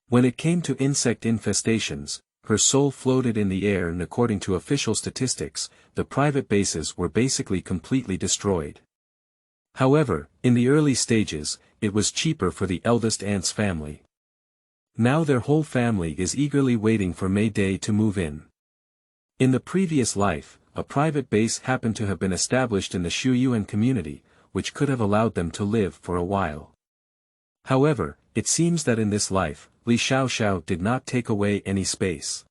When it came to insect infestations, her soul floated in the air, and according to official statistics, the private bases were basically completely destroyed. However, in the early stages, it was cheaper for the eldest aunt's family. Now their whole family is eagerly waiting for May Day to move in. In the previous life, a private base happened to have been established in the Xianyan community, which could have allowed them to live for a while. However, it seems that in this life, Li Xiaoxiao did not take away any space.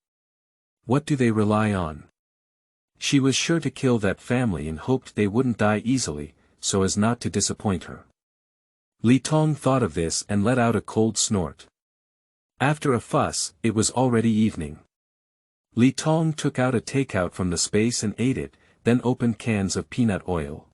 What do they rely on? She was sure to kill that family and hoped they wouldn't die easily, so as not to disappoint her. Tong thought of this and let out a cold snort. After a fuss, it was already evening. Tong took out a takeout from the space and ate it, then opened cans of peanut oil.